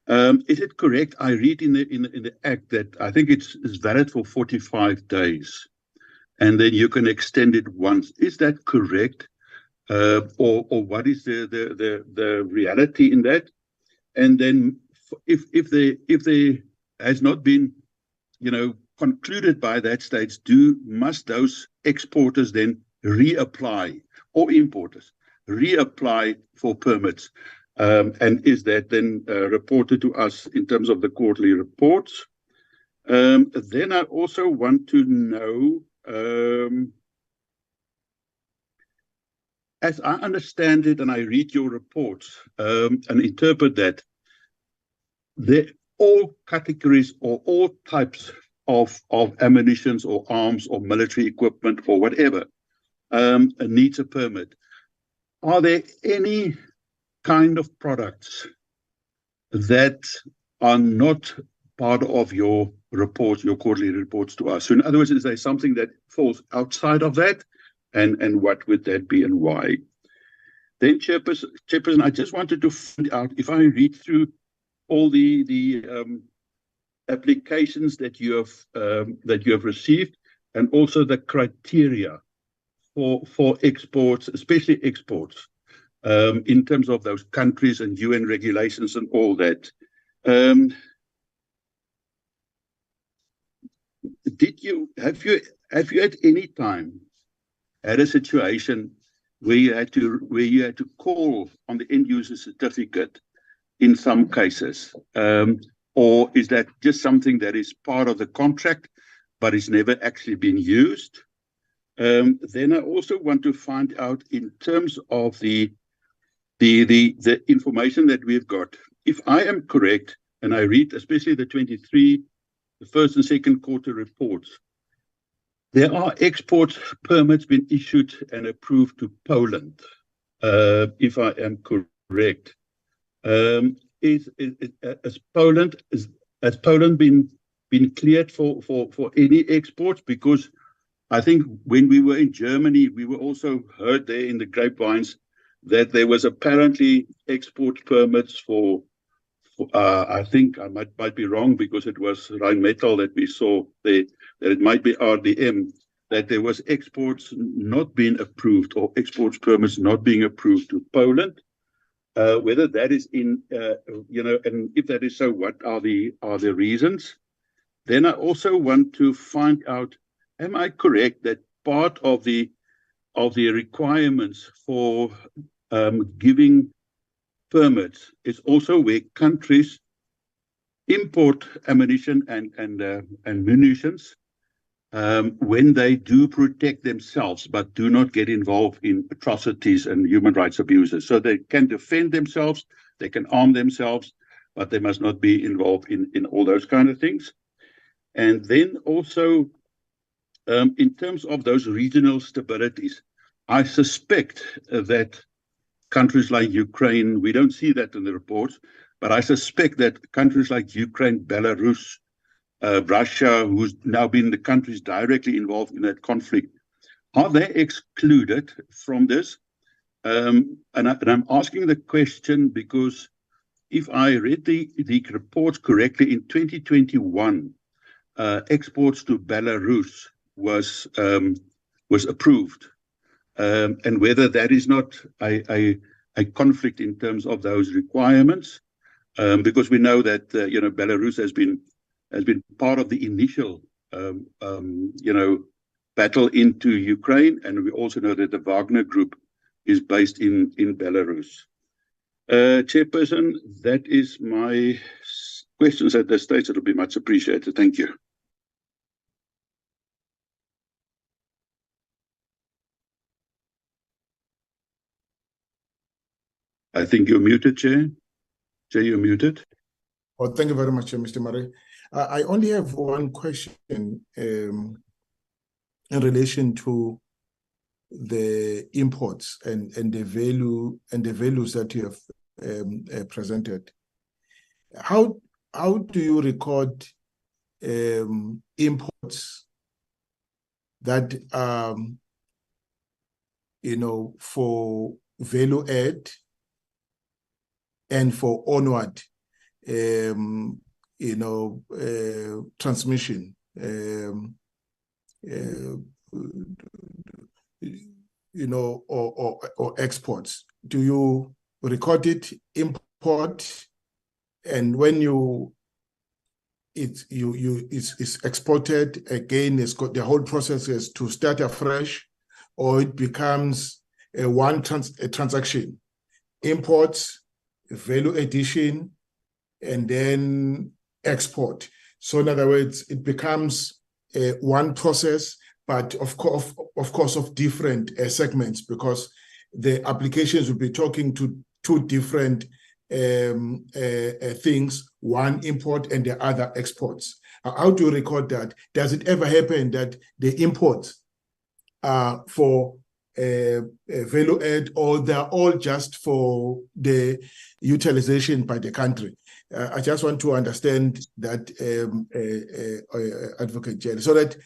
is it correct? I read in the Act that I think it's valid for 45 days, and then you can extend it once. Is that correct? Or what is the reality in that? And then if there has not been, concluded by that stage, must those exporters then reapply, or importers reapply for permits? And is that then reported to us in terms of the quarterly reports? Then I also want to know, as I understand it and I read your reports and interpret that, all categories or all types of ammunitions or arms or military equipment or whatever needs a permit. Are there any kind of products that are not part of your reports, your quarterly reports to us? So in other words, is there something that falls outside of that? And what would that be and why? Then, Chairperson, I just wanted to find out, if I read through all the applications that you have received, and also the criteria for exports, especially exports, in terms of those countries and UN regulations and all that. Have you at any time had a situation where you had to call on the end user certificate in some cases, or is that just something that is part of the contract but is never actually been used? Then I also want to find out, in terms of the information that we've got, if I am correct, and I read especially the first and second quarter reports, there are export permits been issued and approved to Poland, if I am correct. Has Poland been cleared for any exports? Because I think when we were in Germany, we were also heard there in the grapevines that there was apparently export permits for I think I might be wrong, because it was Rheinmetall that we saw there, that it might be RDM, that there was exports not being approved, or exports permits not being approved to Poland. Whether that is and if that is so, what are the reasons? Then I also want to find out, am I correct that part of the requirements for giving permits is also where countries import ammunition and munitions when they do protect themselves but do not get involved in atrocities and human rights abuses? So they can defend themselves, they can arm themselves, but they must not be involved in all those kind of things. And then also, in terms of those regional stabilities, I suspect that countries like Ukraine, we don't see that in the reports, but I suspect that countries like Ukraine, Belarus, Russia, who's now been the countries directly involved in that conflict, are they excluded from this? And I'm asking the question because if I read the reports correctly, in 2021, exports to Belarus was approved. And whether that is not a conflict in terms of those requirements, because we know that Belarus has been part of the initial battle into Ukraine, and we also know that the Wagner Group is based in Belarus. Chairperson, that is my questions at this stage. It'll be much appreciated. Thank you. I think you're muted, Chair. Chair, you're muted. Oh, thank you very much, Mr. Murray. I only have one question in relation to the imports and the values that you have presented. How do you record imports that for value add and for onward transmission or exports? Do you record it import, and when it's exported again, it's got the whole process is to start afresh, or it becomes a transaction, imports, value addition, and then export? So in other words, it becomes one process, but of course of different segments, because the applications will be talking to two different things, one import and the other exports. How do you record that? Does it ever happen that the imports are for value add, or they're all just for the utilization by the country? I just want to understand that, Advocate Jelly, so that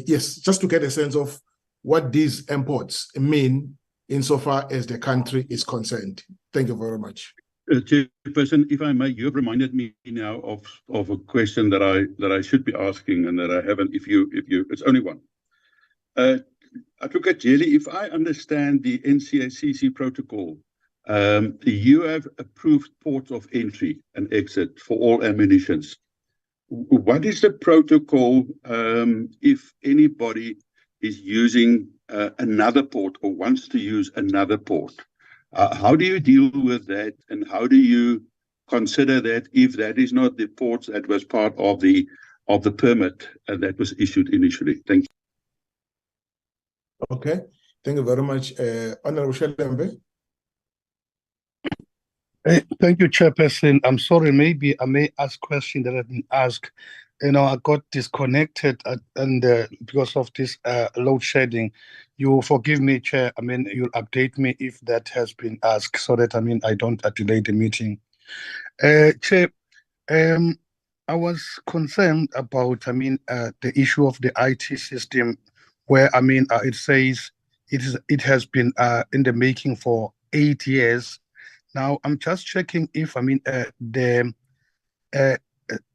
yes, just to get a sense of what these imports mean insofar as the country is concerned. Thank you very much. Chairperson, if I may, you have reminded me now of a question that I should be asking and that I haven't. If you, it's only one. Advocate Jelly, if I understand the NCACC protocol, you have approved ports of entry and exit for all ammunitions. What is the protocol if anybody is using another port or wants to use another port? How do you deal with that, and how do you consider that if that is not the port that was part of the permit that was issued initially? Thank you. Okay, thank you very much. Honorable Shelembe. Thank you, Chairperson. I'm sorry, maybe I may ask questions that have been asked. I got disconnected because of this load shedding. You forgive me, Chair. You'll update me if that has been asked, so that I don't delay the meeting. Chair, I was concerned about the issue of the IT system, where it says it has been in the making for 8 years. Now I'm just checking if the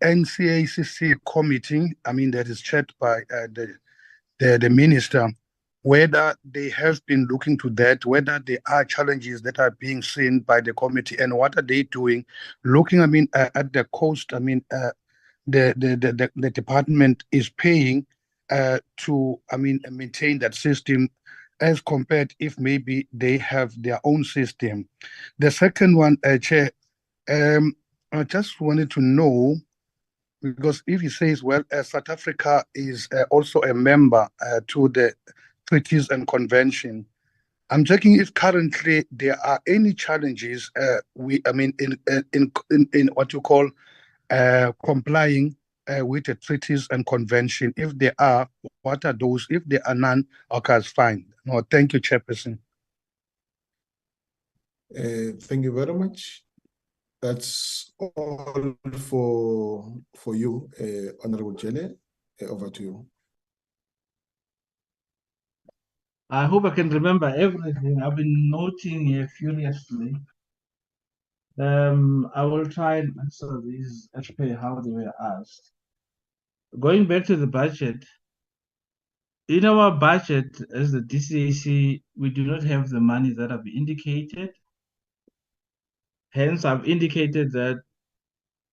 NCACC committee, that is chaired by the minister, whether they have been looking to that, whether there are challenges that are being seen by the committee, and what are they doing, looking at the cost the department is paying to maintain that system, as compared if maybe they have their own system. The second one, Chair, I just wanted to know, because if he says, well, South Africa is also a member to the treaties and convention, I'm checking if currently there are any challenges in what you call complying with the treaties and convention. If there are, what are those? If there are none, okay, it's fine. No, thank you, Chairperson. Thank you very much. That's all for you, Honorable Jene. Over to you. I hope I can remember everything. I've been noting here furiously. I will try and answer these as per how they were asked. Going back to the budget, in our budget as the DCAC, we do not have the money that I've indicated. Hence, I've indicated that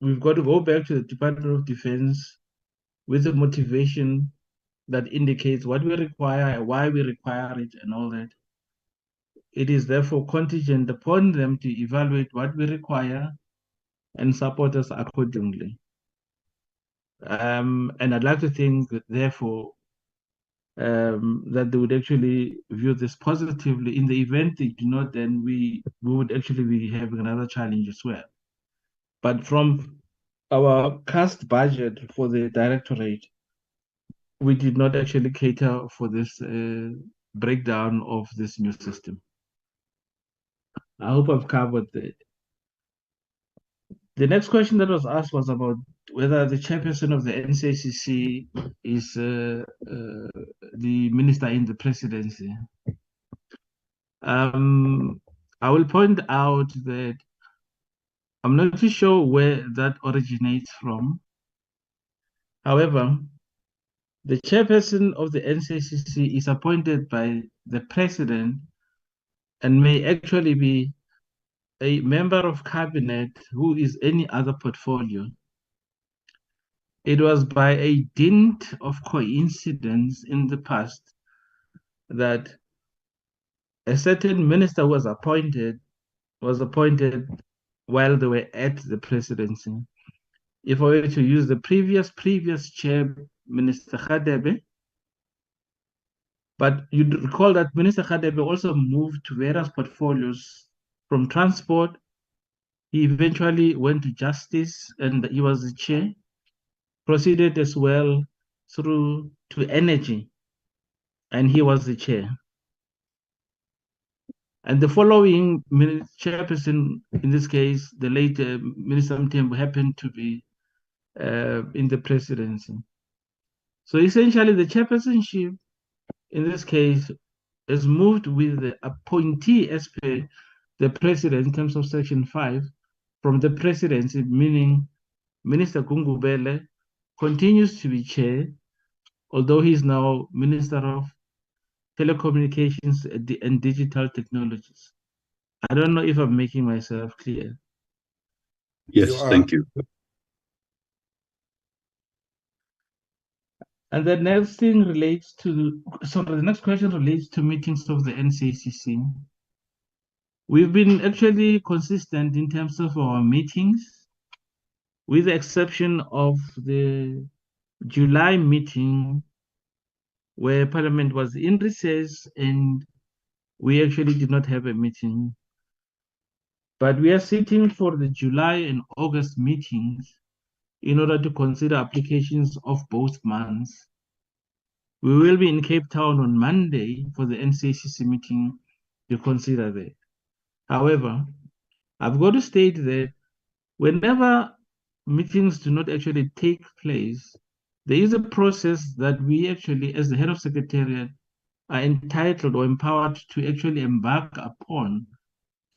we've got to go back to the Department of Defense with the motivation that indicates what we require, why we require it, and all that. It is therefore contingent upon them to evaluate what we require and support us accordingly. And I'd like to think that therefore that they would actually view this positively. In the event they do not, then we would actually be having another challenge as well. But from our cast budget for the directorate, we did not actually cater for this breakdown of this new system. I hope I've covered that. The next question that was asked was about whether the chairperson of the NCACC is the minister in the presidency. I will point out that I'm not too sure where that originates from. However, the chairperson of the NCACC is appointed by the president and may actually be a member of cabinet who is any other portfolio. It was by a dint of coincidence in the past that a certain minister was appointed while they were at the presidency. If I were to use the previous chair, Minister Khadebe, but you'd recall that Minister Khadebe also moved to various portfolios from transport. He eventually went to justice and he was the chair, proceeded as well through to energy, and he was the chair. And the following chairperson, in this case, the late Minister Mthembu, happened to be in the presidency. So essentially, the chairpersonship, in this case, is moved with the appointee as per the president in terms of Section 5 from the presidency, meaning Minister Gungubele continues to be chair, although he is now Minister of Telecommunications and Digital Technologies. I don't know if I'm making myself clear. Yes, thank you. And the next thing relates to, the next question relates to meetings of the NCACC. We've been actually consistent in terms of our meetings, with the exception of the July meeting where Parliament was in recess and we actually did not have a meeting. But we are sitting for the July and August meetings in order to consider applications of both months. We will be in Cape Town on Monday for the NCACC meeting to consider that. However, I've got to state that whenever meetings do not actually take place, there is a process that we actually, as the head of secretariat, are entitled or empowered to actually embark upon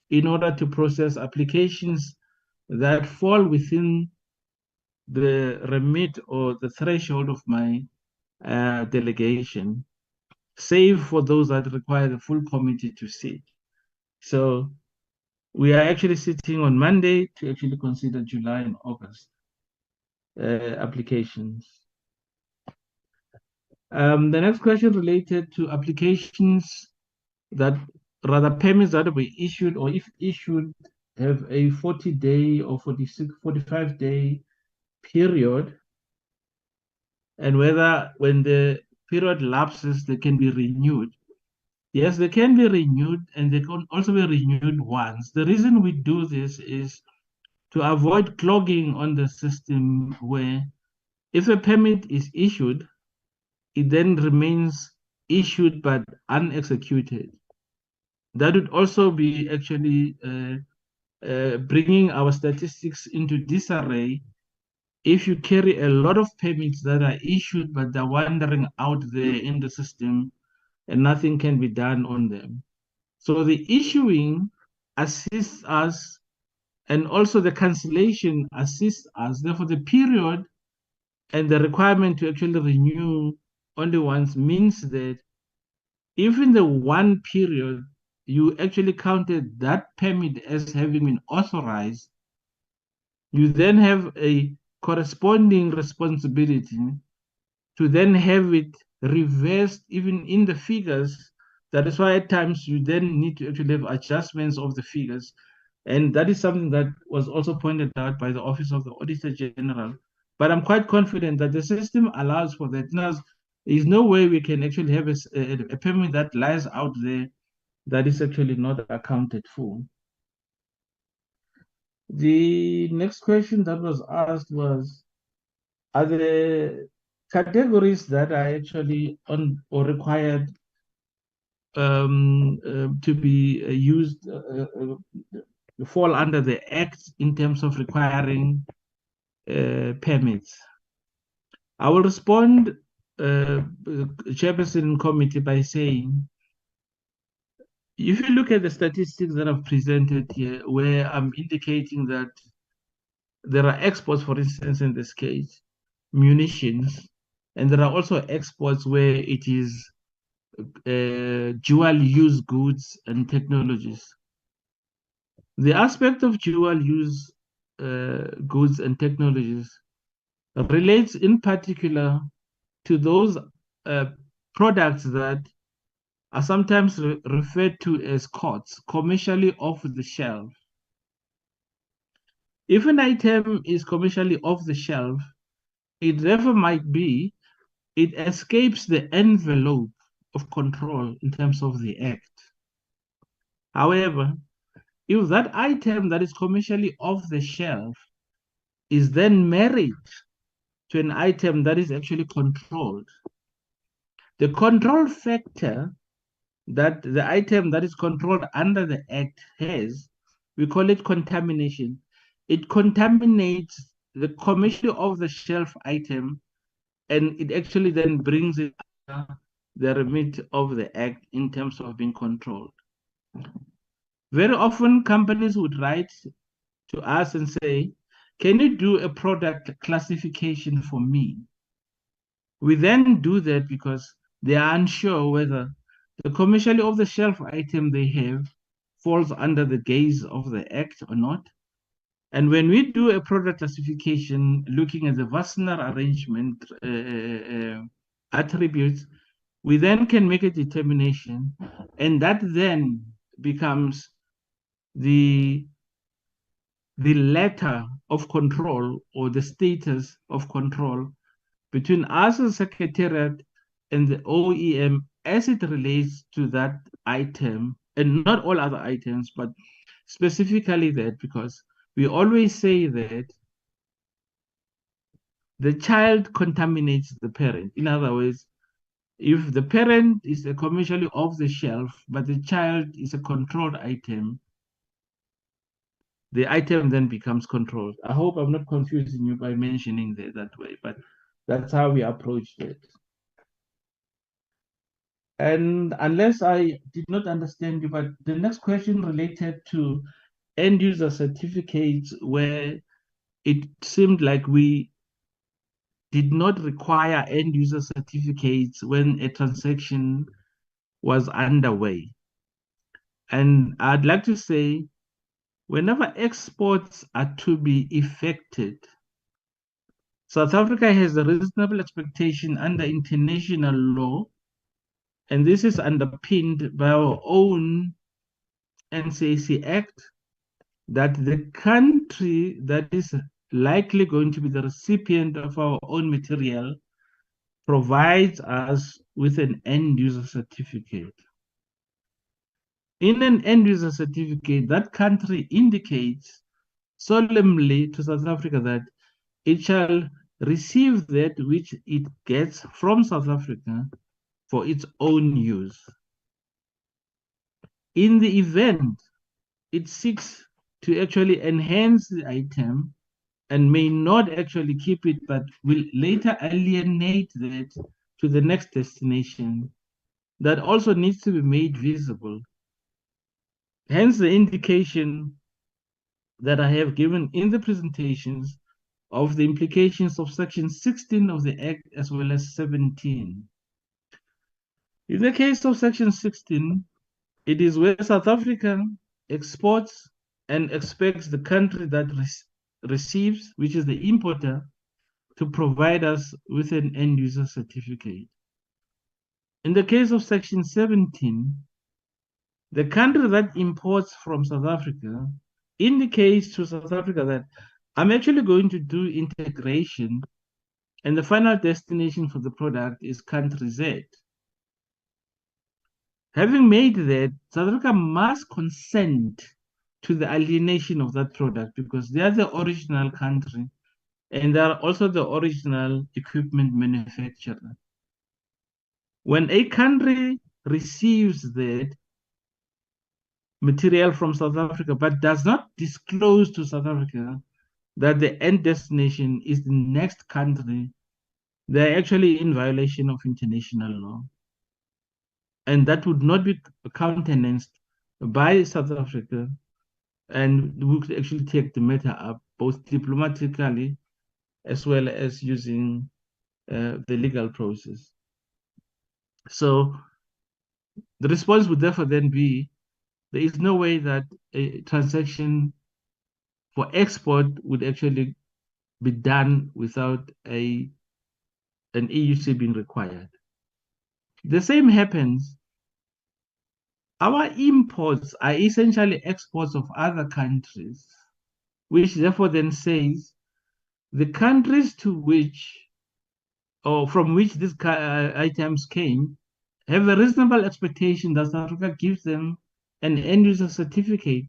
in order to process applications that fall within the remit or the threshold of my delegation, save for those that require the full committee to sit. So we are actually sitting on Monday to actually consider July and August applications. The next question related to applications that, rather permits that will be issued, or if issued, have a 40-day or 45-day period, and whether when the period lapses, they can be renewed. Yes, they can be renewed, and they can also be renewed once. The reason we do this is to avoid clogging on the system where if a permit is issued, it then remains issued but unexecuted. That would also be actually bringing our statistics into disarray if you carry a lot of permits that are issued but they're wandering out there in the system and nothing can be done on them. So the issuing assists us, and also the cancellation assists us. Therefore, the period and the requirement to actually renew only once means that if in the one period you actually counted that permit as having been authorized, you then have a corresponding responsibility to then have it reversed even in the figures. That is why at times you then need to actually have adjustments of the figures. And that is something that was also pointed out by the Office of the Auditor General. But I'm quite confident that the system allows for that. Now, There's no way we can actually have a permit that lies out there that is actually not accounted for. The next question that was asked was, are the categories that are actually on or required to be used fall under the Act in terms of requiring permits? I will respond, Chairperson Committee, by saying, if you look at the statistics that I've presented here, where I'm indicating that there are exports, for instance, in this case, munitions, and there are also exports where it is dual-use goods and technologies. The aspect of dual-use goods and technologies relates in particular to those products that are sometimes referred to as COTS, commercially off the shelf. If an item is commercially off the shelf, it therefore might be, it escapes the envelope of control in terms of the Act. However, if that item that is commercially off the shelf is then married to an item that is actually controlled, the control factor that the item that is controlled under the Act has, we call it contamination. It contaminates the commercially off-the-shelf item, and it actually then brings it under the remit of the Act in terms of being controlled. Very often, companies would write to us and say, can you do a product classification for me? We then do that because they are unsure whether the commercially off-the-shelf item they have falls under the gaze of the Act or not. And when we do a product classification looking at the fastener arrangement attributes, we then can make a determination, and that then becomes the letter of control or the status of control between us as Secretariat and the OEM as it relates to that item, and not all other items, but specifically that, because we always say that the child contaminates the parent. In other words, if the parent is a commercially off the shelf, but the child is a controlled item, the item then becomes controlled. I hope I'm not confusing you by mentioning that way, but that's how we approach it. And unless I did not understand you, but the next question related to end user certificates, where it seemed like we did not require end user certificates when a transaction was underway. And I'd like to say, whenever exports are to be effected, South Africa has a reasonable expectation under international law, and this is underpinned by our own NCACC Act, that the country that is likely going to be the recipient of our own material provides us with an end user certificate. In an end user certificate, that country indicates solemnly to South Africa that it shall receive that which it gets from South Africa for its own use. In the event it seeks to actually enhance the item and may not actually keep it, but will later alienate that to the next destination, that also needs to be made visible. Hence the indication that I have given in the presentations of the implications of Section 16 of the Act as well as 17. In the case of Section 16, it is where South Africa exports and expects the country that receives, which is the importer, to provide us with an end user certificate. In the case of Section 17, the country that imports from South Africa indicates to South Africa that I'm actually going to do integration and the final destination for the product is country Z. Having made that, South Africa must consent to the alienation of that product because they are the original country and they are also the original equipment manufacturer. When a country receives that material from South Africa but does not disclose to South Africa that the end destination is the next country, they're actually in violation of international law. And that would not be countenanced by South Africa, and we could actually take the matter up both diplomatically as well as using the legal process. So the response would therefore then be, there is no way that a transaction for export would actually be done without an EUC being required. The same happens. Our imports are essentially exports of other countries, which therefore then says the countries to which or from which these items came have a reasonable expectation that South Africa gives them an end-user certificate.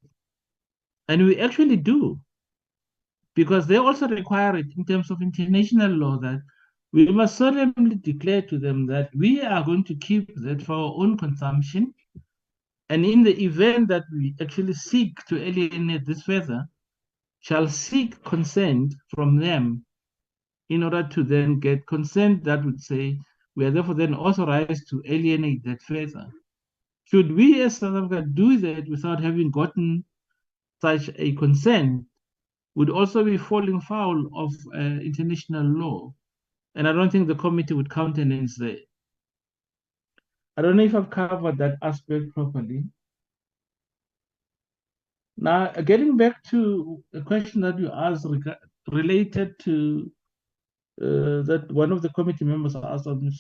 And we actually do, because they also require it in terms of international law that we must solemnly declare to them that we are going to keep that for our own consumption. And in the event that we actually seek to alienate this further, shall seek consent from them in order to then get consent that would say we are therefore then authorized to alienate that further. Should we as South Africa do that without having gotten such a consent, would also be falling foul of international law. And I don't think the committee would countenance that. I don't know if I've covered that aspect properly. Now, getting back to the question that you asked related to that one of the committee members asked on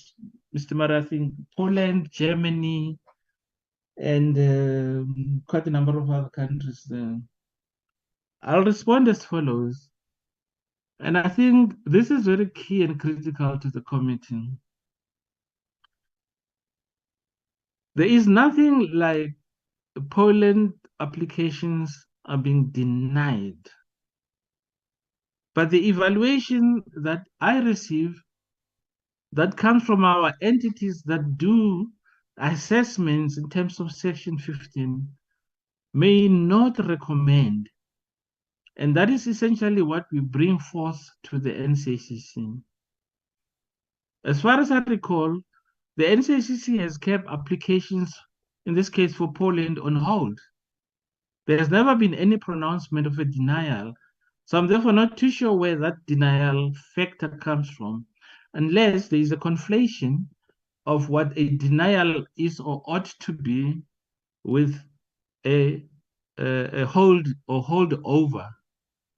Mr. Mara, I think Poland, Germany, and quite a number of other countries. I'll respond as follows. And I think this is very key and critical to the committee. There is nothing like Poland applications are being denied. But the evaluation that I receive that comes from our entities that do assessments in terms of Section 15 may not recommend. And that is essentially what we bring forth to the NCACC. As far as I recall, the NCACC has kept applications, in this case for Poland, on hold. There has never been any pronouncement of a denial. So I'm therefore not too sure where that denial factor comes from, unless there is a conflation of what a denial is or ought to be with a hold or holdover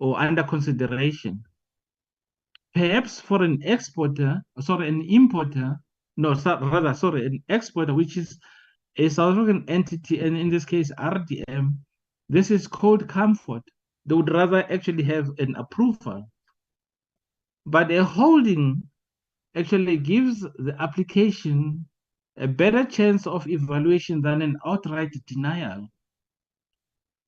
or under consideration. Perhaps for an exporter, sorry, an importer, no, rather, sorry, an exporter, which is a South African entity, and in this case, RDM, this is called comfort. They would rather actually have an approval. But a holding actually gives the application a better chance of evaluation than an outright denial,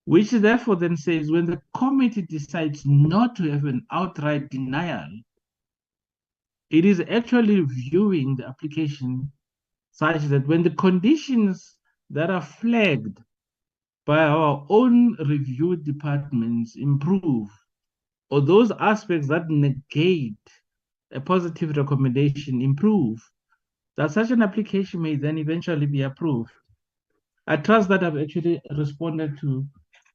which therefore then says when the committee decides not to have an outright denial, it is actually viewing the application such that when the conditions that are flagged by our own review departments improve, or those aspects that negate a positive recommendation improve, that such an application may then eventually be approved. I trust that I've actually responded to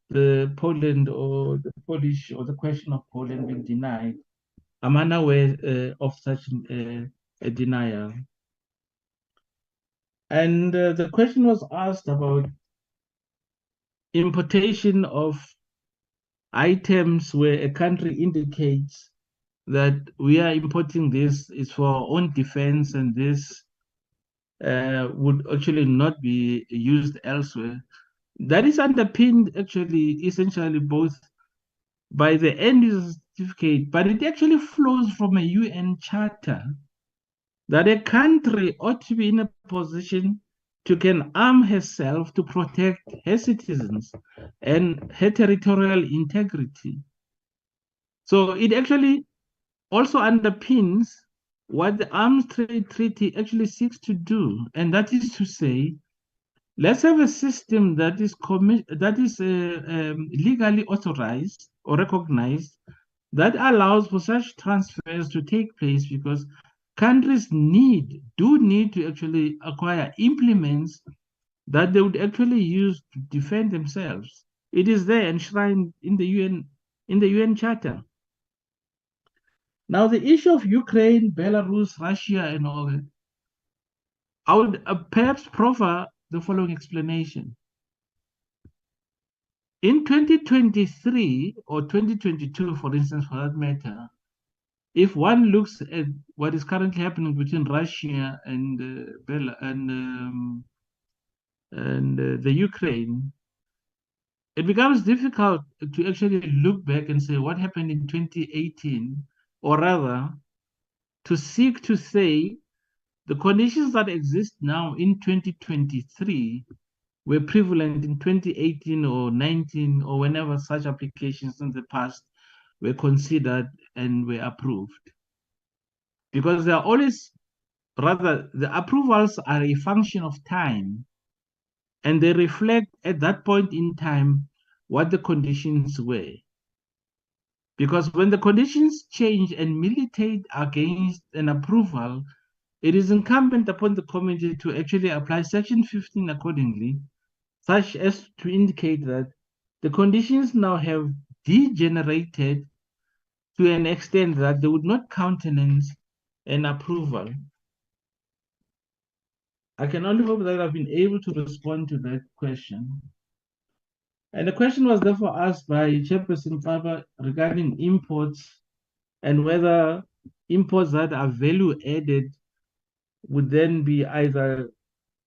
the Poland or the Polish or the question of Poland being denied. I'm unaware of such a denial. And the question was asked about importation of items where a country indicates that we are importing this is for our own defense and this would actually not be used elsewhere. That is underpinned actually essentially both by the end user certificate, but it actually flows from a UN charter that a country ought to be in a position to can arm herself to protect her citizens and her territorial integrity. So it actually also underpins what the Arms Trade Treaty actually seeks to do, and that is to say, let's have a system that is legally authorized or recognized that allows for such transfers to take place, because countries do need to actually acquire implements that they would actually use to defend themselves. It is there enshrined in the UN Charter. Now, the issue of Ukraine, Belarus, Russia, and all that, I would perhaps proffer the following explanation. In 2023 or 2022, for instance, for that matter, if one looks at what is currently happening between Russia and the Ukraine, it becomes difficult to actually look back and say what happened in 2018, or rather, to seek to say the conditions that exist now in 2023 were prevalent in 2018 or 19 or whenever such applications in the past were considered and were approved. Because they are always, rather, the approvals are a function of time, and they reflect at that point in time what the conditions were. Because when the conditions change and militate against an approval, it is incumbent upon the committee to actually apply Section 15 accordingly, such as to indicate that the conditions now have degenerated to an extent that they would not countenance an approval. I can only hope that I've been able to respond to that question. And the question was therefore asked by Chairperson Papa regarding imports and whether imports that are value added would then be either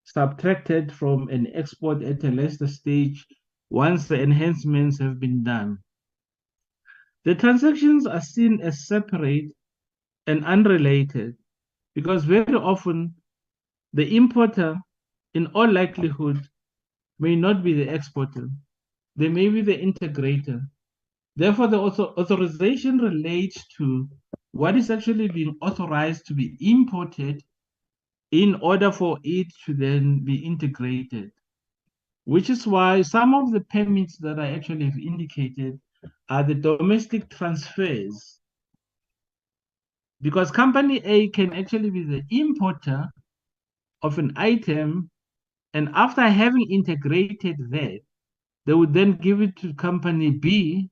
subtracted from an export at a later stage once the enhancements have been done. The transactions are seen as separate and unrelated because very often the importer, in all likelihood, may not be the exporter. They may be the integrator. Therefore, the authorization relates to what is actually being authorized to be imported in order for it to then be integrated, which is why some of the permits that I actually have indicated are the domestic transfers. Because company A can actually be the importer of an item, and after having integrated that, they would then give it to company B,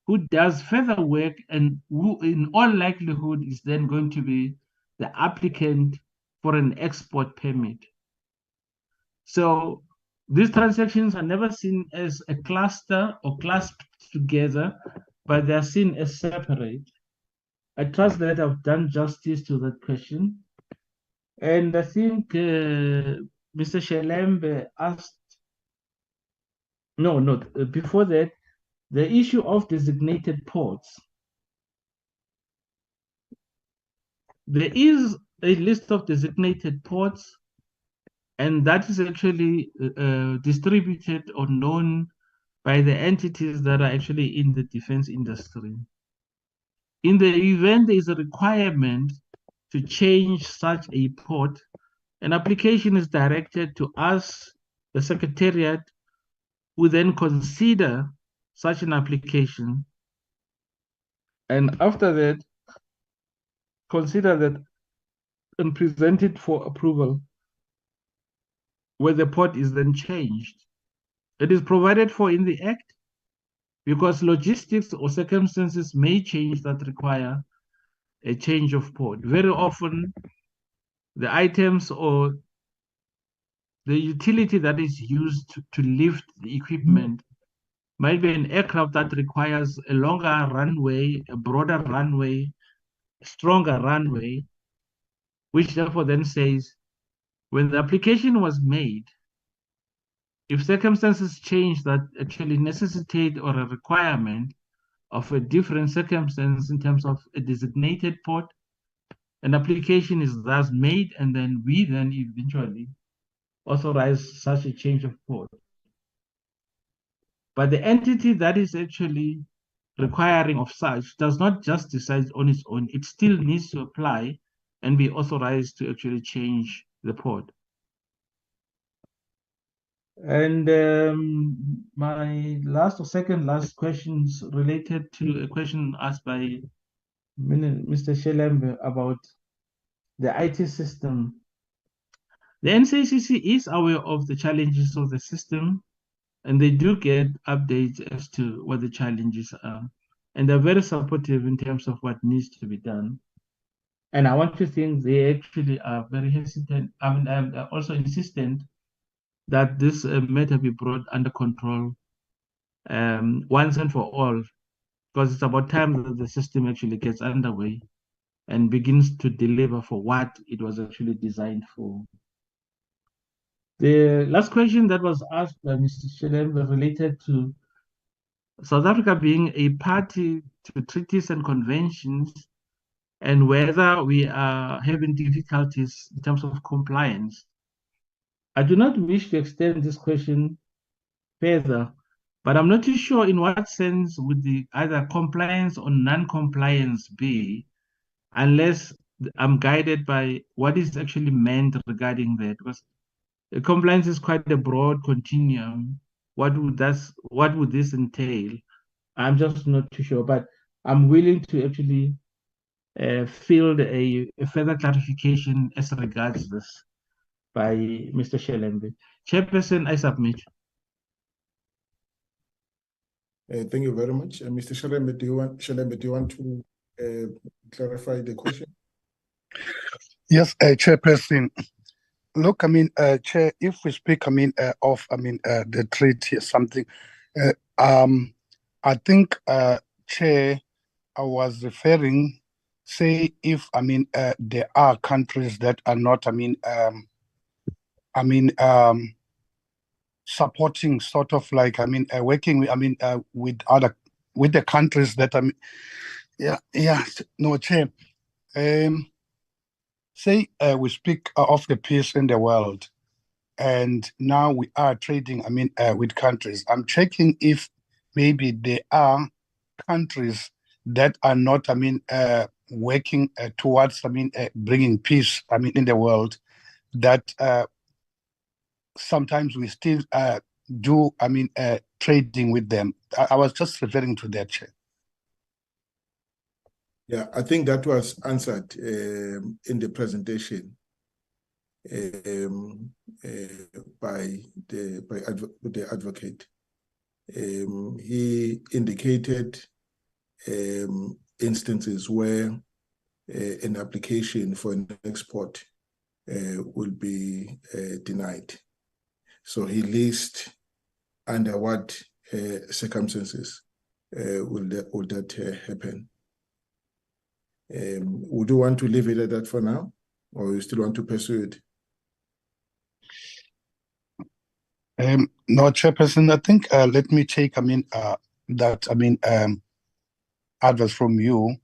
who does further work and who in all likelihood is then going to be the applicant for an export permit. So these transactions are never seen as a cluster or clasped together, but they are seen as separate. I trust that I've done justice to that question. And I think Mr. Shelembe asked, before that, the issue of designated ports. There is a list of designated ports, and that is actually distributed or known by the entities that are actually in the defense industry. In the event there is a requirement to change such a port, an application is directed to us, the Secretariat, who then consider such an application, and after that, consider that and present it for approval, where the port is then changed. It is provided for in the Act because logistics or circumstances may change that require a change of port. Very often, the items or the utility that is used to lift the equipment might be an aircraft that requires a longer runway, a broader runway, a stronger runway, which therefore then says, when the application was made, if circumstances change that actually necessitate or a requirement, of a different circumstance in terms of a designated port. An application is thus made, and then we then eventually authorize such a change of port. But the entity that is actually requiring of such does not just decide on its own. It still needs to apply and be authorized to actually change the port. And my last or second last questions related to a question asked by Mr. Shelembe about the IT system. The NCACC is aware of the challenges of the system, and they do get updates as to what the challenges are. And they're very supportive in terms of what needs to be done. And I want to think they actually are very hesitant, also insistent that this matter be brought under control once and for all, because it's about time that the system actually gets underway and begins to deliver for what it was actually designed for. The last question that was asked by Mr. Shelembe related to South Africa being a party to treaties and conventions, and whether we are having difficulties in terms of compliance. I do not wish to extend this question further, but I'm not too sure in what sense would the either compliance or non-compliance be, unless I'm guided by what is actually meant regarding that. Because compliance is quite a broad continuum. What would this entail? I'm just not too sure, but I'm willing to actually field a further clarification as regards this by Mr. Shelembe. Chairperson, I submit. Thank you very much. Mr. Shelembe, do you want to clarify the question? Yes, Chairperson. Look, Chair, if we speak, of the treaty or something, I think, Chair, I was referring, say, if, there are countries that are not, supporting sort of like, working with the countries that, no, Chair, say we speak of the peace in the world, and now we are trading, with countries. I'm checking if maybe there are countries that are not, working towards, bringing peace, in the world, that sometimes we still do, trading with them. I was just referring to that, Chair. Yeah, I think that was answered in the presentation by the advocate. He indicated instances where an application for an export will be denied. So he lists under what circumstances will that happen. Would you want to leave it at that for now, or you still want to pursue it? No, Chairperson, I think let me take that advice from you.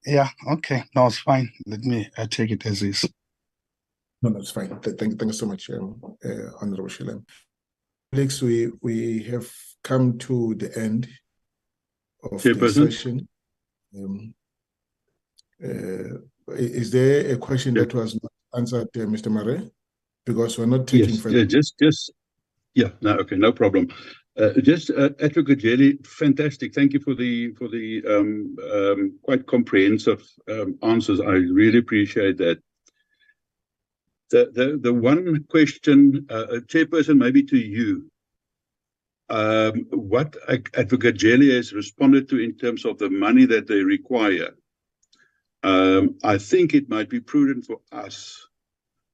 Yeah, okay, no, it's fine. Let me take it as is. No, that's fine. Thank you so much, Honorable Shelembe. Colleagues, we have come to the end of the session. Is there a question that was not answered, Mr. Murray? Because we're not taking further. Okay, no problem. Advocate Jelly, fantastic. Thank you for the quite comprehensive answers. I really appreciate that. The one question, Chairperson, maybe to you. What Advocate Jelly has responded to in terms of the money that they require, I think it might be prudent for us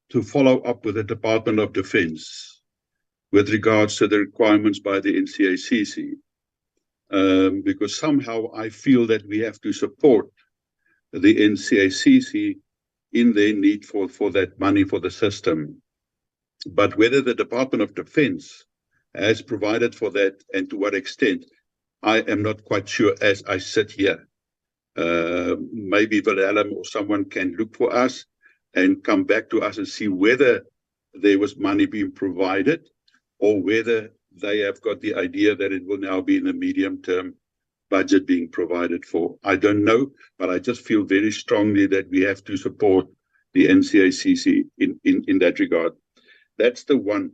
to follow up with the Department of Defense with regards to the requirements by the NCACC, because somehow I feel that we have to support the NCACC in their need for that money for the system. But whether the Department of Defense has provided for that and to what extent, I am not quite sure as I sit here. Maybe Willem or someone can look for us and come back to us and see whether there was money being provided or whether they have got the idea that it will now be in the medium-term budget being provided for. I don't know, but I just feel very strongly that we have to support the NCACC in that regard. That's the one.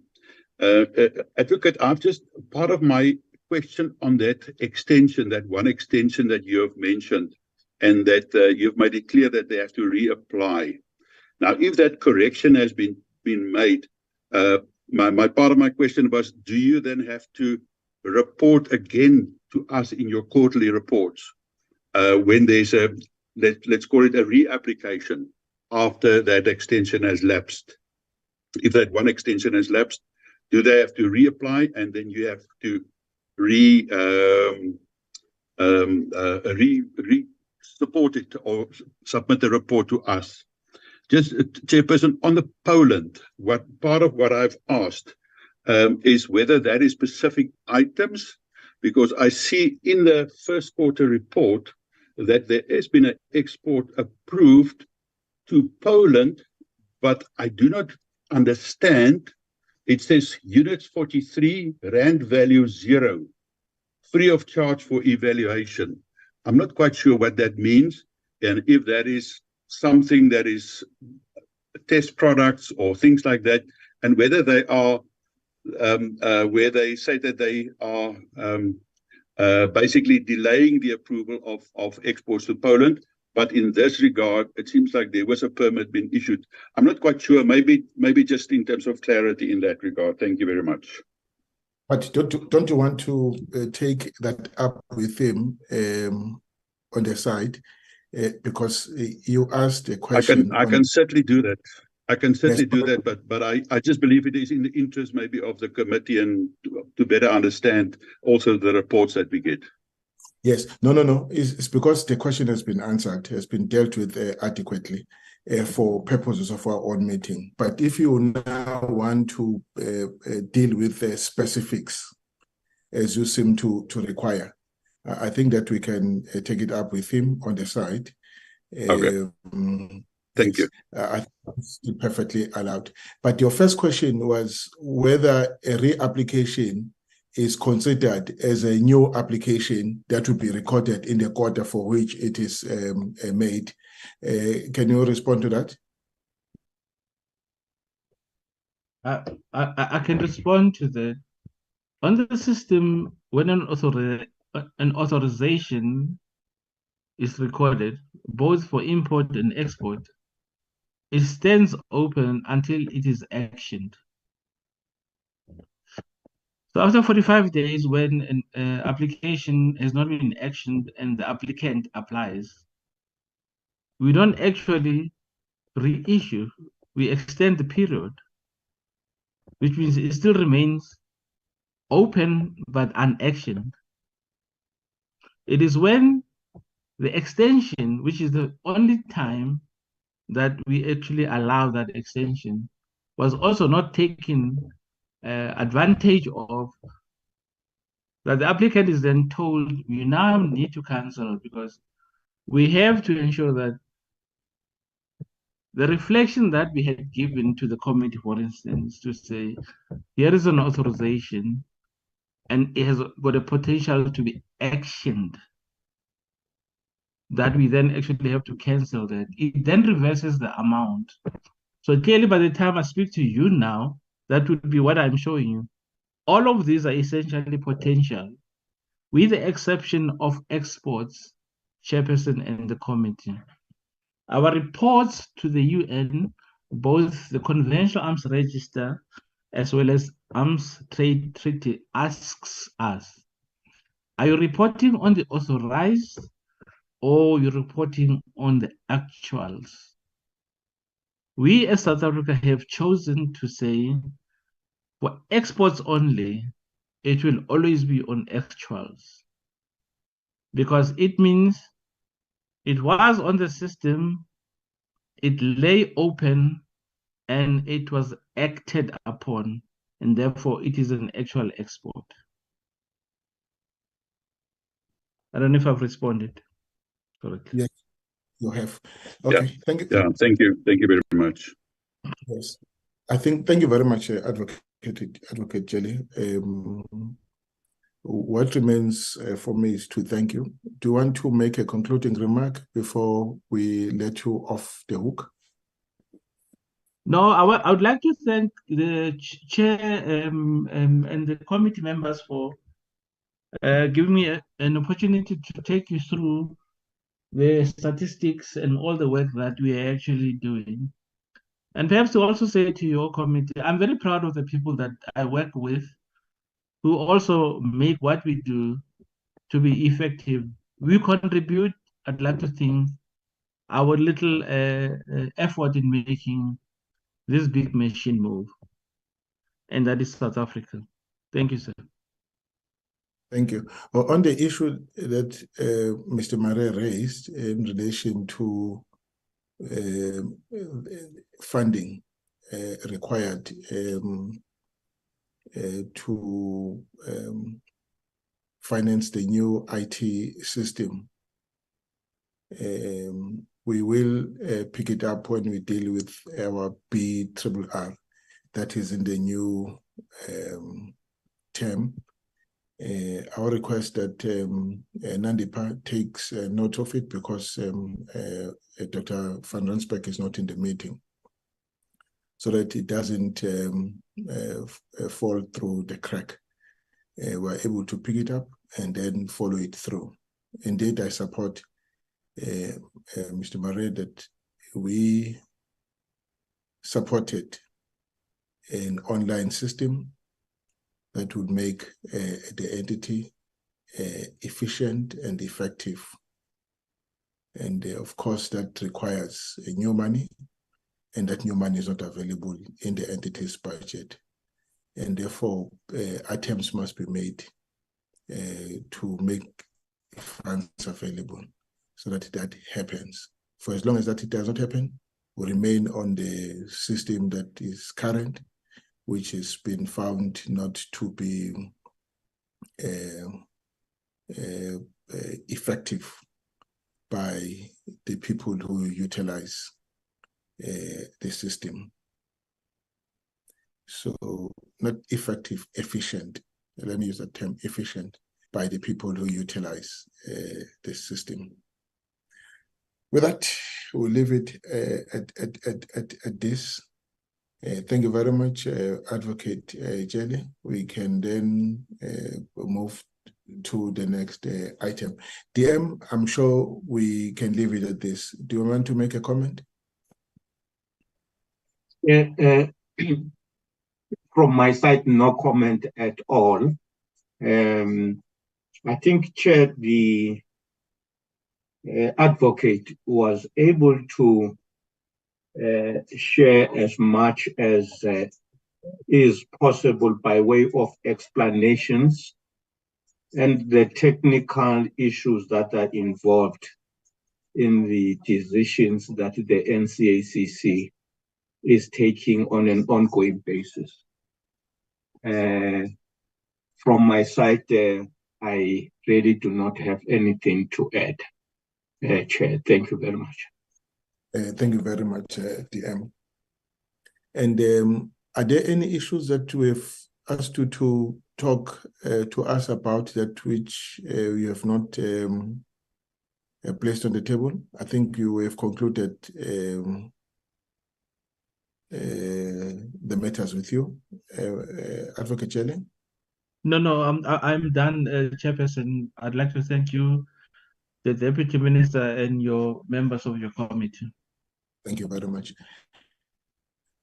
Advocate, I've just, part of my question on that extension, that one extension that you have mentioned, and that you've made it clear that they have to reapply. Now, if that correction has been made, my part of my question was, do you then have to report again to us in your quarterly reports when there's a, let's call it a reapplication after that extension has lapsed? If that one extension has lapsed, do they have to reapply and then you have to support it or submit a report to us? Just, Chairperson, on the Poland, part of what I've asked is whether that is specific items, because I see in the first quarter report that there has been an export approved to Poland, but I do not understand. It says units 43, rand value 0, free of charge for evaluation. I'm not quite sure what that means, and if that is something that is test products or things like that, and whether they are, where they say that they are basically delaying the approval of exports to Poland. But in this regard, it seems like there was a permit being issued. I'm not quite sure, maybe just in terms of clarity in that regard. Thank you very much. But don't you want to take that up with him on the side? Because you asked a question. I can certainly do that. I can certainly do that, but I just believe it is in the interest maybe of the committee and to better understand also the reports that we get. Yes, no. It's because the question has been answered, has been dealt with adequately for purposes of our own meeting. But if you now want to deal with the specifics, as you seem to require, I think that we can take it up with him on the side. Okay. Thank you. I think it's perfectly allowed. But your first question was whether a reapplication is considered as a new application that will be recorded in the quarter for which it is made. Can you respond to that? I can respond to that. On the system, when an authorization is recorded, both for import and export, it stands open until it is actioned. So after 45 days, when an application has not been actioned and the applicant applies, we don't actually reissue, we extend the period, which means it still remains open but unactioned. It is when the extension, which is the only time that we actually allow that extension, was also not taken advantage of, that the applicant is then told, you now need to cancel because we have to ensure that the reflection that we had given to the committee, for instance, to say, here is an authorization and it has got a potential to be actioned, that we then actually have to cancel that. It then reverses the amount. So clearly by the time I speak to you now, that would be what I'm showing you. All of these are essentially potential, with the exception of exports, Chairperson and the committee. Our reports to the UN, both the Conventional Arms Register as well as Arms Trade Treaty, asks us, are you reporting on the authorized or you're reporting on the actuals? We as South Africa have chosen to say, for exports only, it will always be on actuals, because it means it was on the system, it lay open, and it was acted upon and therefore it is an actual export. I don't know if I've responded correctly. Yes, you have. Okay, thank you. Yeah, thank you. Thank you very much. Yes. Thank you very much, Advocate Jelly. What remains for me is to thank you. Do you want to make a concluding remark before we let you off the hook? No, I would like to thank the chair and the committee members for giving me an opportunity to take you through the statistics and all the work that we are actually doing. And perhaps to also say to your committee, I'm very proud of the people that I work with who also make what we do to be effective. We contribute, I'd like to think, our little effort in making this big machine move. And that is South Africa. Thank you, sir. Thank you. Well, on the issue that Mr. Mare raised in relation to funding required to finance the new IT system, we will pick it up when we deal with our BRRR that is in the new term. Our request that Nandipa takes note of it because Dr. Van Rensburg is not in the meeting, so that it doesn't fall through the crack. We're able to pick it up and then follow it through. Indeed, I support Mr. Murray that we supported an online system that would make the entity efficient and effective. And of course, that requires new money, and that new money is not available in the entity's budget. And therefore, attempts must be made to make funds available so that that happens. For as long as that it does not happen, we remain on the system that is current, which has been found not to be effective by the people who utilize the system. So not effective, efficient. Let me use that term, efficient, by the people who utilize the system. With that, we'll leave it at this. Thank you very much, Advocate Jelly. We can then move to the next item. DM, I'm sure we can leave it at this. Do you want to make a comment? From my side, no comment at all. I think, Chair, the advocate was able to share as much as is possible by way of explanations and the technical issues that are involved in the decisions that the NCACC is taking on an ongoing basis. From my side, I really do not have anything to add, Chair. Thank you very much. Thank you very much, DM. And are there any issues that we have asked you to talk to us about that which you have not placed on the table? I think you have concluded the matters with you, Advocate Jelly. No, I'm done, Chairperson. I'd like to thank you, the Deputy Minister, and your members of your committee. Thank you very much.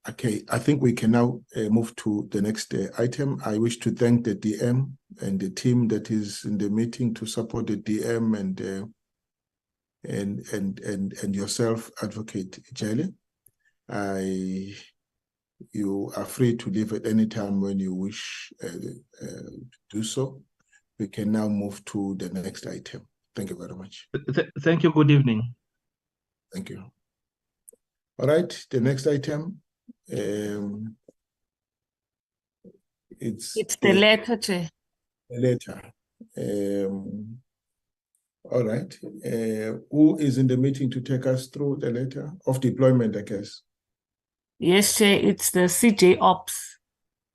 Okay, I think we can now move to the next item. I wish to thank the DM and the team that is in the meeting to support the DM and yourself, Advocate Jelly. You are free to leave at any time when you wish to do so. We can now move to the next item. Thank you very much. Thank you. Good evening. Thank you. All right, the next item It's the letter, Chair. the letter. All right. Who is in the meeting to take us through the letter of deployment, I guess? Yes, Chair, it's the CJ Ops.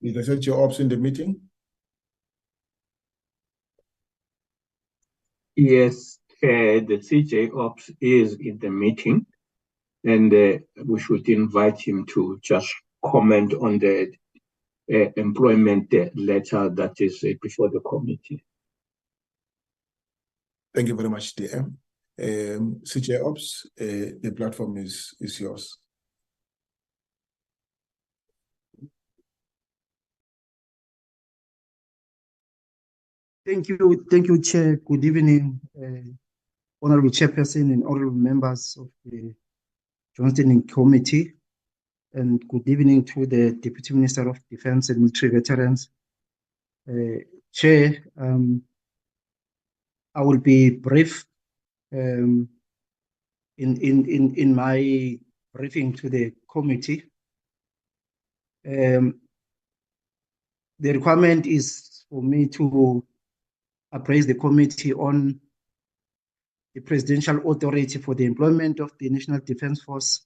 Is the CJ Ops in the meeting? Yes, the CJ Ops is in the meeting, and we should invite him to just comment on the employment letter that is before the committee. Thank you very much, DM. CJ Ops, the platform is yours. Thank you, Chair. Good evening, Honorable Chairperson and honorable members of the Joint Standing Committee, and good evening to the Deputy Minister of Defence and Military Veterans. Chair, I will be brief in my briefing to the committee. The requirement is for me to appraise the committee on the presidential authority for the employment of the National Defence Force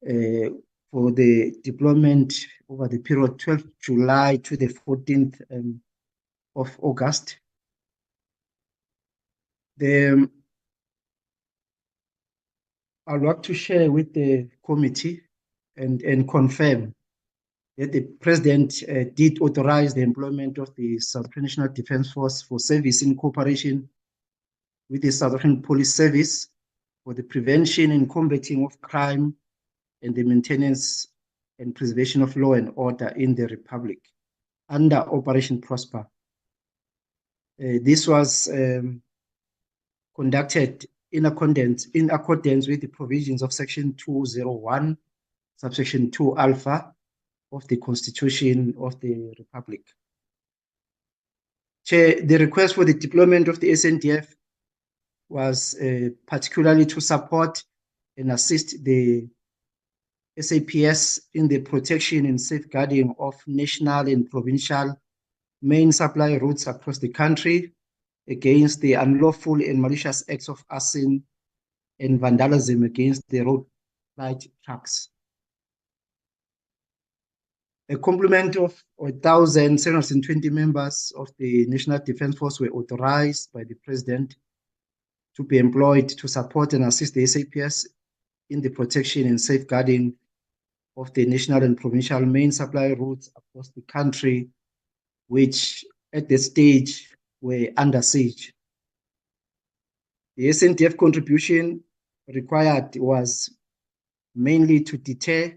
for the deployment over the period 12th July to the 14th of August. I would like to share with the committee and confirm that the President did authorize the employment of the South African National Defence Force for service in cooperation with the South African Police Service for the prevention and combating of crime and the maintenance and preservation of law and order in the Republic under Operation Prosper. This was conducted in accordance with the provisions of Section 201, subsection 2 alpha of the Constitution of the Republic. Chair, the request for the deployment of the SNDF was particularly to support and assist the SAPS in the protection and safeguarding of national and provincial main supply routes across the country against the unlawful and malicious acts of arson and vandalism against the road flight trucks. A complement of 1,720 members of the National Defence Force were authorized by the President to be employed to support and assist the SAPS in the protection and safeguarding of the national and provincial main supply routes across the country, which at this stage were under siege. The SNDF contribution required was mainly to deter,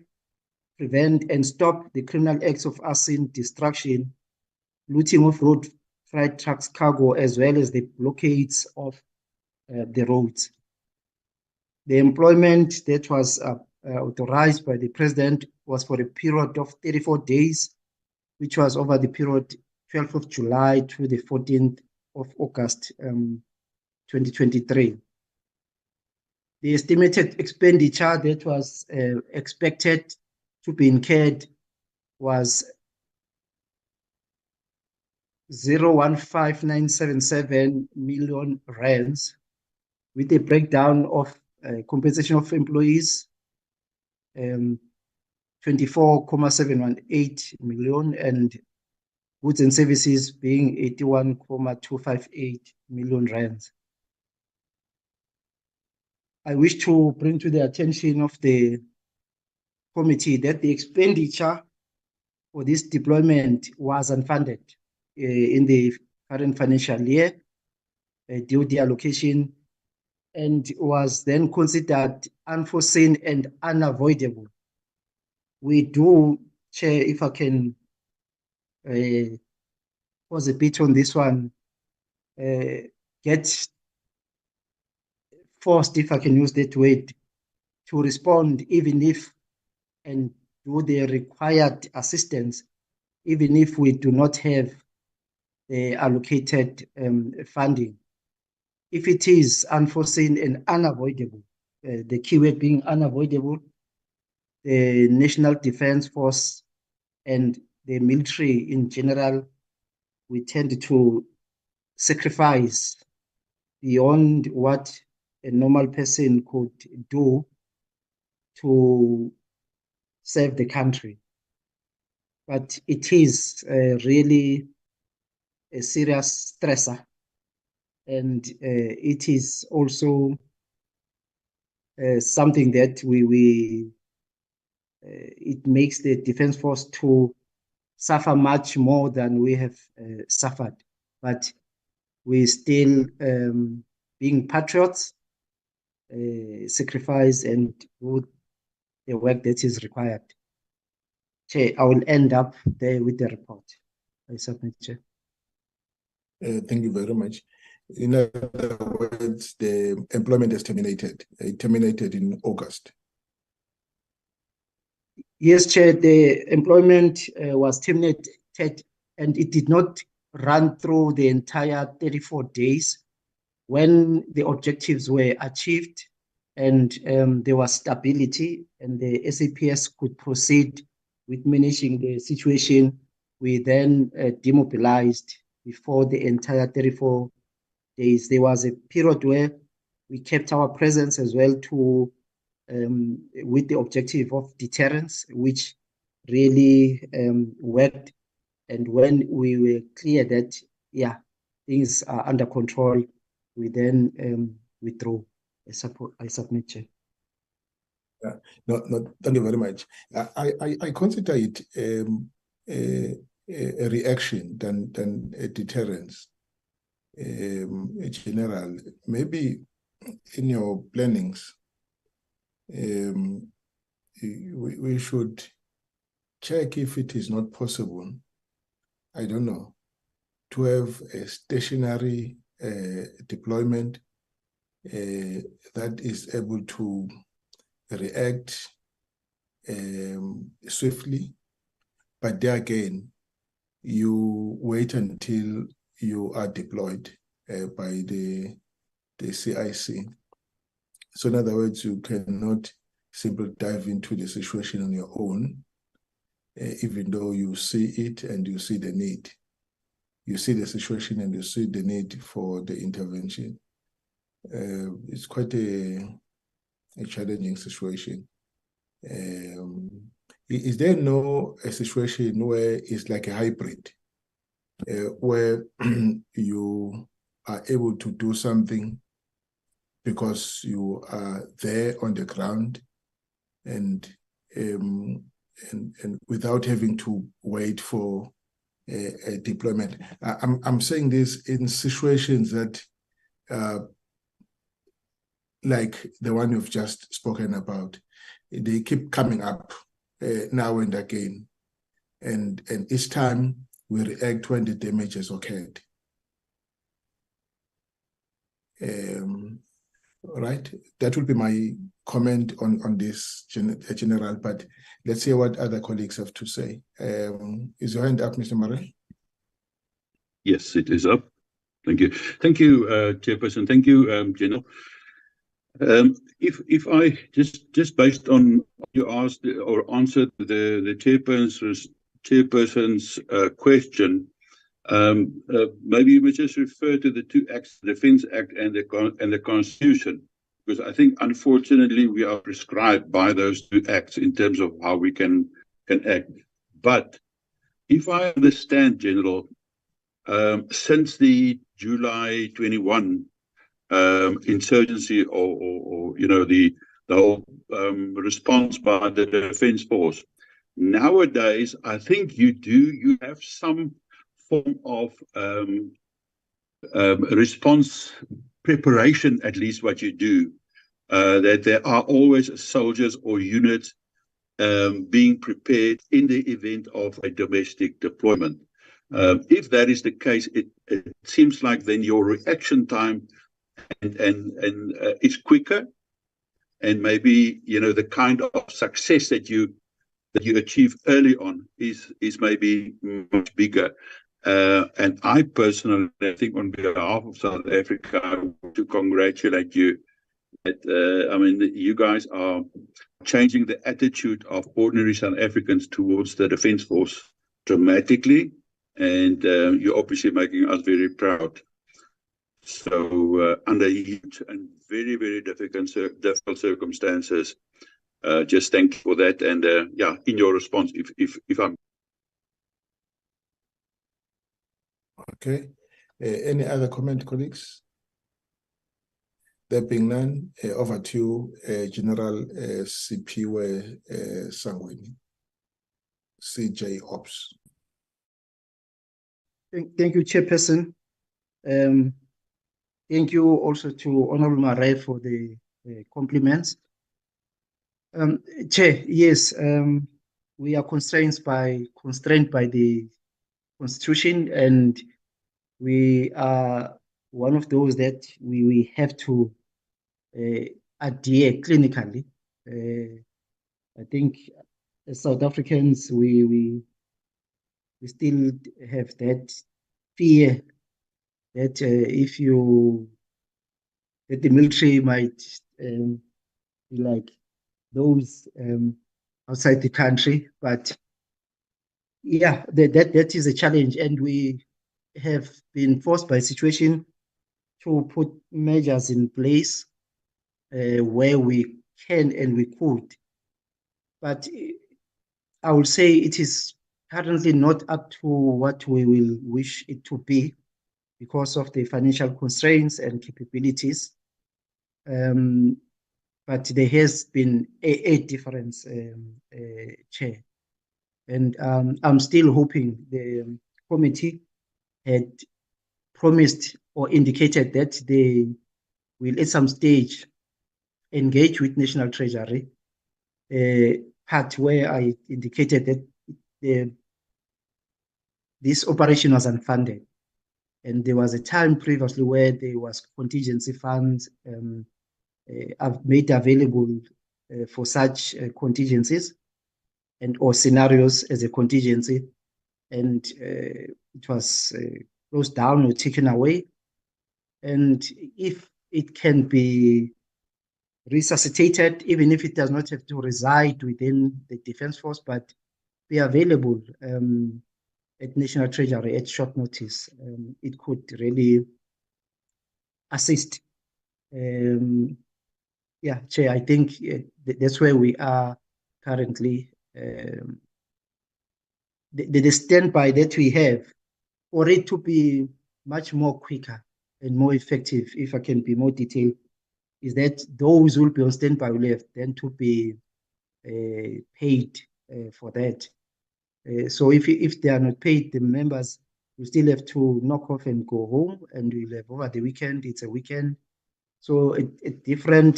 prevent, and stop the criminal acts of arson, destruction, looting of road freight trucks cargo, as well as the blockades of the roads. The employment that was authorized by the President was for a period of 34 days, which was over the period 12th of July to the 14th of August 2023. The estimated expenditure that was expected to be incurred was 0.15977 million rands, with a breakdown of compensation of employees, 24.718 million, and goods and services being 81.258 million rands. I wish to bring to the attention of the committee that the expenditure for this deployment was unfunded in the current financial year due to the allocation, and was then considered unforeseen and unavoidable. We do, Chair, if I can pause a bit on this one, get forced, if I can use that word, to respond even if and do the required assistance, even if we do not have the allocated funding. If it is unforeseen and unavoidable, the keyword being unavoidable, the National Defence Force and the military in general, we tend to sacrifice beyond what a normal person could do to serve the country. But it is really a serious stressor, and it is also something that it makes the Defence Force to suffer much more than we have suffered. But we still, being patriots, sacrifice and do the work that is required. Chair, I will end up there with the report. I submit, Chair. Thank you very much. In other words, the employment is terminated. It terminated in August. Yes, Chair, the employment was terminated, and it did not run through the entire 34 days. When the objectives were achieved and there was stability and the SAPS could proceed with managing the situation, we then demobilized before the entire 34 days. There was a period where we kept our presence as well to with the objective of deterrence, which really worked. And when we were clear that, yeah, things are under control, we then withdrew. I submit, Chair. No, thank you very much. I consider it a reaction than a deterrence. In general, maybe in your plannings, we should check if it is not possible, I don't know, to have a stationary deployment that is able to react swiftly, but there again, you wait until you are deployed by the CIC. So in other words, you cannot simply dive into the situation on your own, even though you see it and you see the need. You see the situation and you see the need for the intervention. It's quite a challenging situation. Is there a situation where it's like a hybrid, where you are able to do something because you are there on the ground and without having to wait for a deployment? I'm saying this in situations that like the one you've just spoken about, they keep coming up now and again, and each time we react when the damage has occurred. Right, that will be my comment on this general, but let's hear what other colleagues have to say. Is your hand up, Mr. Murray? Yes, it is up. Thank you. Thank you, Chairperson. Thank you, General. If I just based on you asked or answered the chairperson's question, maybe you would just refer to the two acts, the Defence Act and the Constitution, because I think unfortunately we are prescribed by those two acts in terms of how we can act. But if I understand, General, since the July 21 insurgency or the whole response by the Defence Force, nowadays I think you have some form of response preparation, at least what you do, that there are always soldiers or units being prepared in the event of a domestic deployment. If that is the case, it seems like then your reaction time and is quicker, and maybe the kind of success that you achieve early on is maybe much bigger. And I personally, I think on behalf of South Africa, I want to congratulate you. That I mean, you guys are changing the attitude of ordinary South Africans towards the Defence Force dramatically, and you're obviously making us very proud. So under heat and very, very difficult circumstances, just thank you for that. And yeah, in your response, if I'm Okay. Any other comment, colleagues? There being none, over to you, General Sipiwe Sangweni, CJ Ops. Thank you, Chairperson. Thank you also to Honorable Marais for the compliments. Chair, yes, we are constrained by the Constitution, and we are one of those that we have to adhere clinically. I think as South Africans, we still have that fear that that the military might be like those outside the country. But yeah, that is a challenge, and we have been forced by situation to put measures in place where we can and we could. But I would say it is currently not up to what we will wish it to be because of the financial constraints and capabilities. But there has been a difference, Chair. And I'm still hoping the committee had promised or indicated that they will at some stage engage with National Treasury, part where I indicated that this operation was unfunded. And there was a time previously where there was contingency funds made available for such contingencies and or scenarios as a contingency, and it was closed down or taken away. And if it can be resuscitated, even if it does not have to reside within the Defence Force, but be available at National Treasury at short notice, it could really assist. Yeah, Chair, I think that's where we are currently. The standby that we have for it to be much more quicker and more effective, if I can be more detailed, is that those who will be on standby will have then to be paid for that. So if they are not paid, the members will still have to knock off and go home, and we'll have over the weekend. It's a weekend. So a different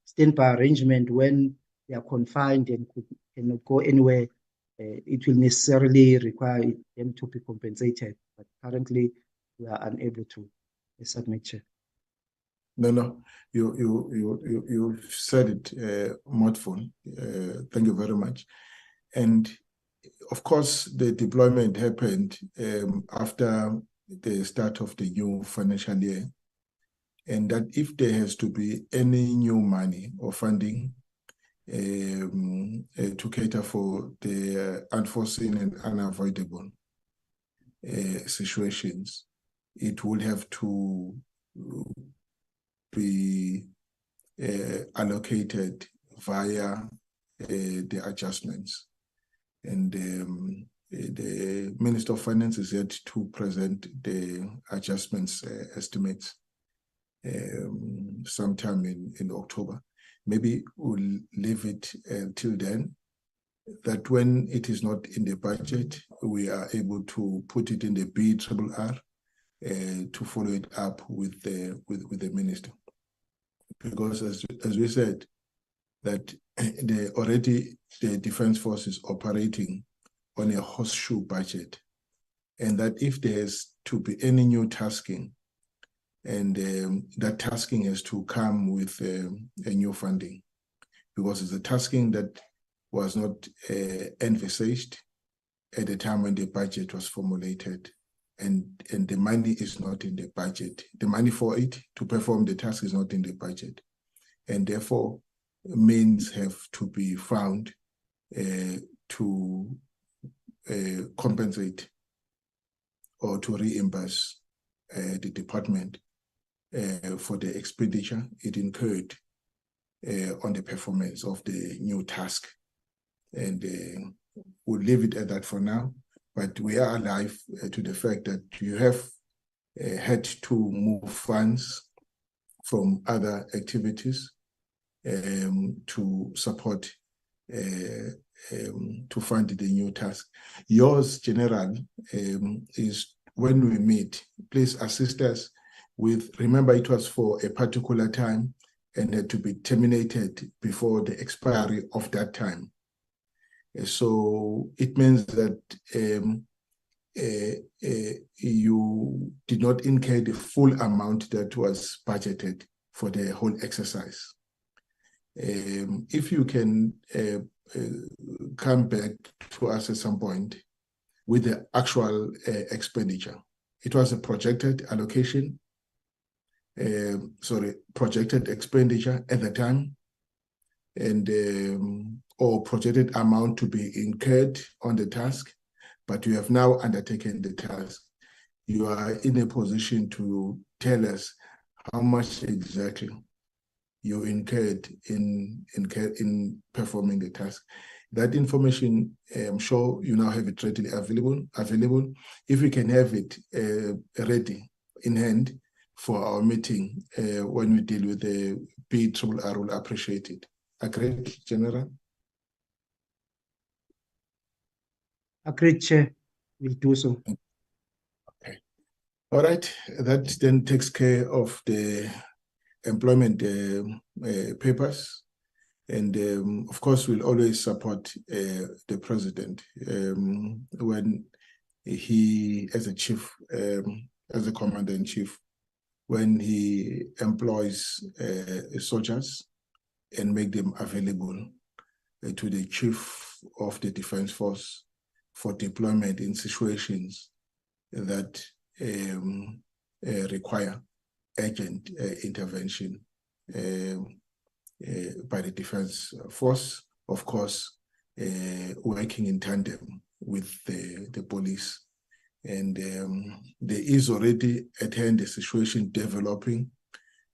standby arrangement when they are confined and cannot go anywhere, it will necessarily require them to be compensated. But currently, we are unable to submit, Chair. No, you said it, Modfon. Thank you very much. And of course, the deployment happened after the start of the new financial year, and that if there has to be any new money or funding to cater for the unforeseen and unavoidable situations, it will have to be allocated via the adjustments. And the Minister of Finance is yet to present the adjustments estimates sometime in October. Maybe we'll leave it till then, that when it is not in the budget, we are able to put it in the BRRR to follow it up with the minister. Because as we said, that already the Defence Force is operating on a horseshoe budget, and that if there has to be any new tasking, and that tasking has to come with a new funding, because it's a tasking that was not envisaged at the time when the budget was formulated, and the money is not in the budget. The money for it to perform the task is not in the budget, and therefore means have to be found to compensate or to reimburse the department for the expenditure it incurred on the performance of the new task. And we'll leave it at that for now. But we are alive to the fact that you have had to move funds from other activities to support, to fund the new task. Yours, General, is when we meet, please assist us with, remember it was for a particular time and had to be terminated before the expiry of that time. So it means that you did not incur the full amount that was budgeted for the whole exercise. If you can come back to us at some point with the actual expenditure. It was a projected allocation, projected expenditure at the time, and or projected amount to be incurred on the task, but you have now undertaken the task. You are in a position to tell us how much exactly you incurred in performing the task. That information, I'm sure you now have it readily available. If we can have it ready in hand for our meeting when we deal with the BRRR, will appreciate it. Agreed, General? Agreed, Chair. We'll do so. Okay. All right. That then takes care of the employment papers. And of course, we'll always support the president when he, as a chief, as a commander-in-chief, when he employs soldiers and make them available to the chief of the Defense Force for deployment in situations that require urgent intervention by the Defense Force, of course, working in tandem with the police. And there is already at hand a situation developing,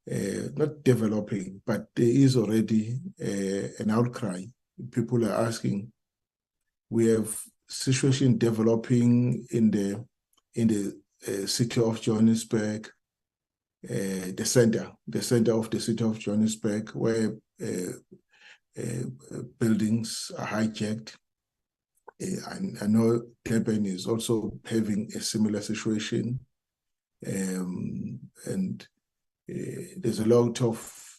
not developing, but there is already an outcry. People are asking. We have situation developing in the city of Johannesburg, the center of the city of Johannesburg, where buildings are hijacked. I know Durban is also having a similar situation, and there's a lot of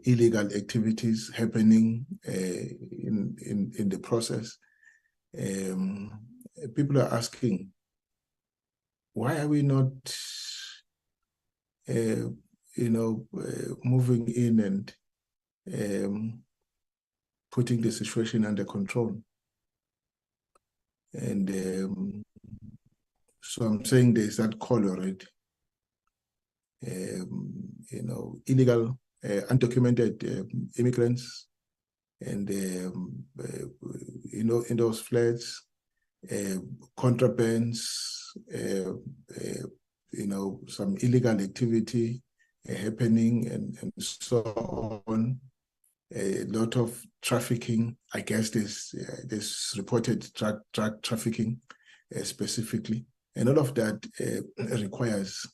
illegal activities happening in the process. People are asking, why are we not, moving in and putting the situation under control? And so I'm saying there's that call already. Illegal, undocumented immigrants, and in those flats, contrabands, some illegal activity happening, and so on. A lot of trafficking. I guess there's reported drug trafficking specifically, and all of that requires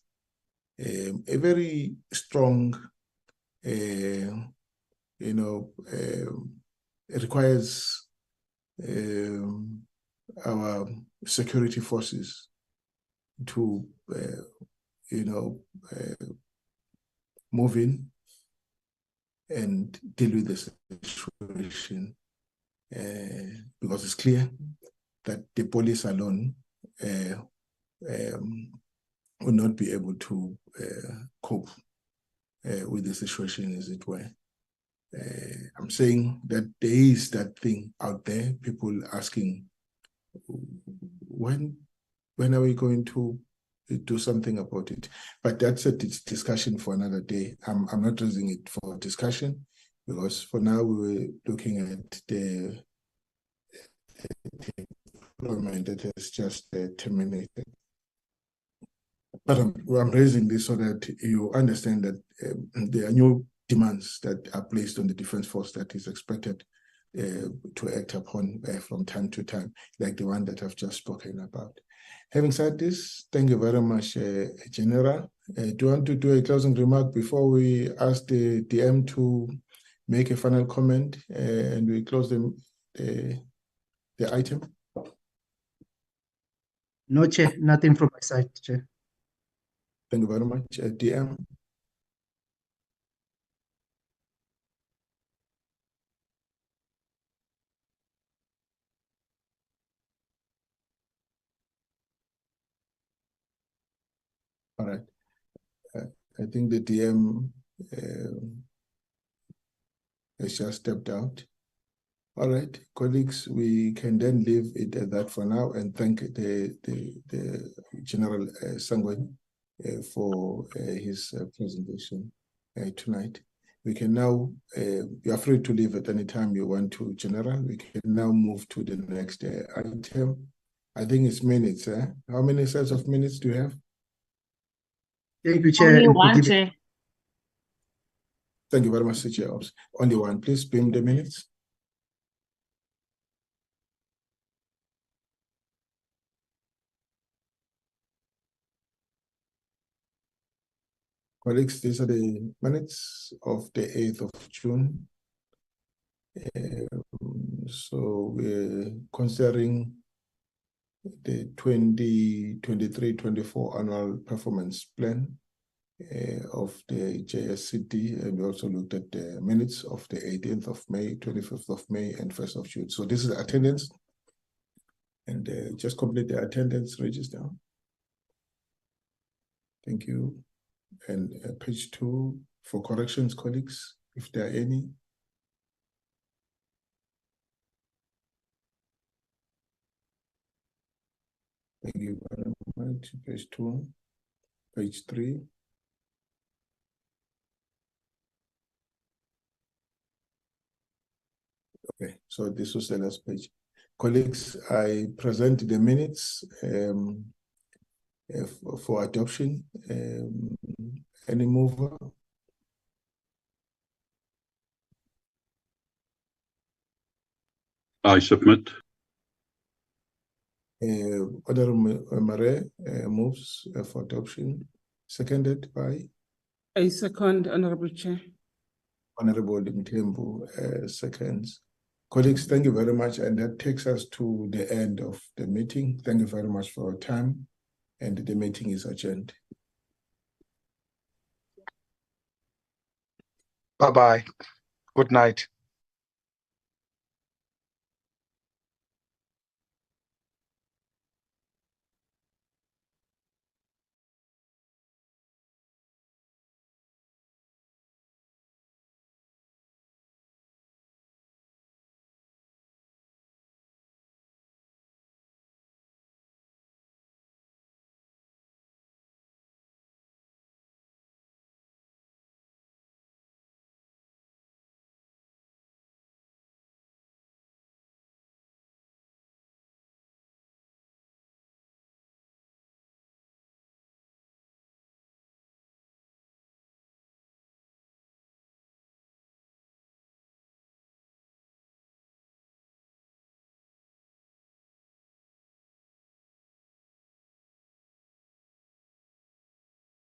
a very strong, it requires our security forces to, move in and deal with the situation, because it's clear that the police alone will not be able to cope with the situation, as it were. I'm saying that there is that thing out there, people asking, when are we going to do something about it? But that's a discussion for another day. I'm not raising it for discussion, because for now we were looking at the employment that has just terminated. But I'm raising this so that you understand that there are new demands that are placed on the Defence Force that is expected to act upon from time to time, like the one that I've just spoken about. Having said this, thank you very much, General. Do you want to do a closing remark before we ask the DM to make a final comment and we close the item? No, Chair, nothing from my side, Chair. Thank you very much. DM. All right. I think the DM has just stepped out. All right, colleagues, we can then leave it at that for now and thank the General Sangweni for his presentation tonight. We can now, you are free to leave at any time you want to, General. We can now move to the next item. I think it's minutes. How many sets of minutes do you have? Thank you, Chair. Only one, Chair. Thank you very much, Chair. Only one. Please beam the minutes. Colleagues, these are the minutes of the 8th of June. So we're considering the 2023-24 annual performance plan of the JSCD, and we also looked at the minutes of the 18th of May, 25th of May, and 1st of June. So this is attendance, and just complete the attendance register. Thank you. And page 2 for corrections, colleagues, if there are any. Thank you very much. Page 2, page 3. Okay, so this was the last page. Colleagues, I present the minutes for adoption. Any mover? I submit. Honorable Mare moves for adoption. Seconded by? I second, Honorable Chair. Honorable Mthembu seconds. Colleagues, thank you very much. And that takes us to the end of the meeting. Thank you very much for your time. And the meeting is adjourned. Bye-bye. Good night.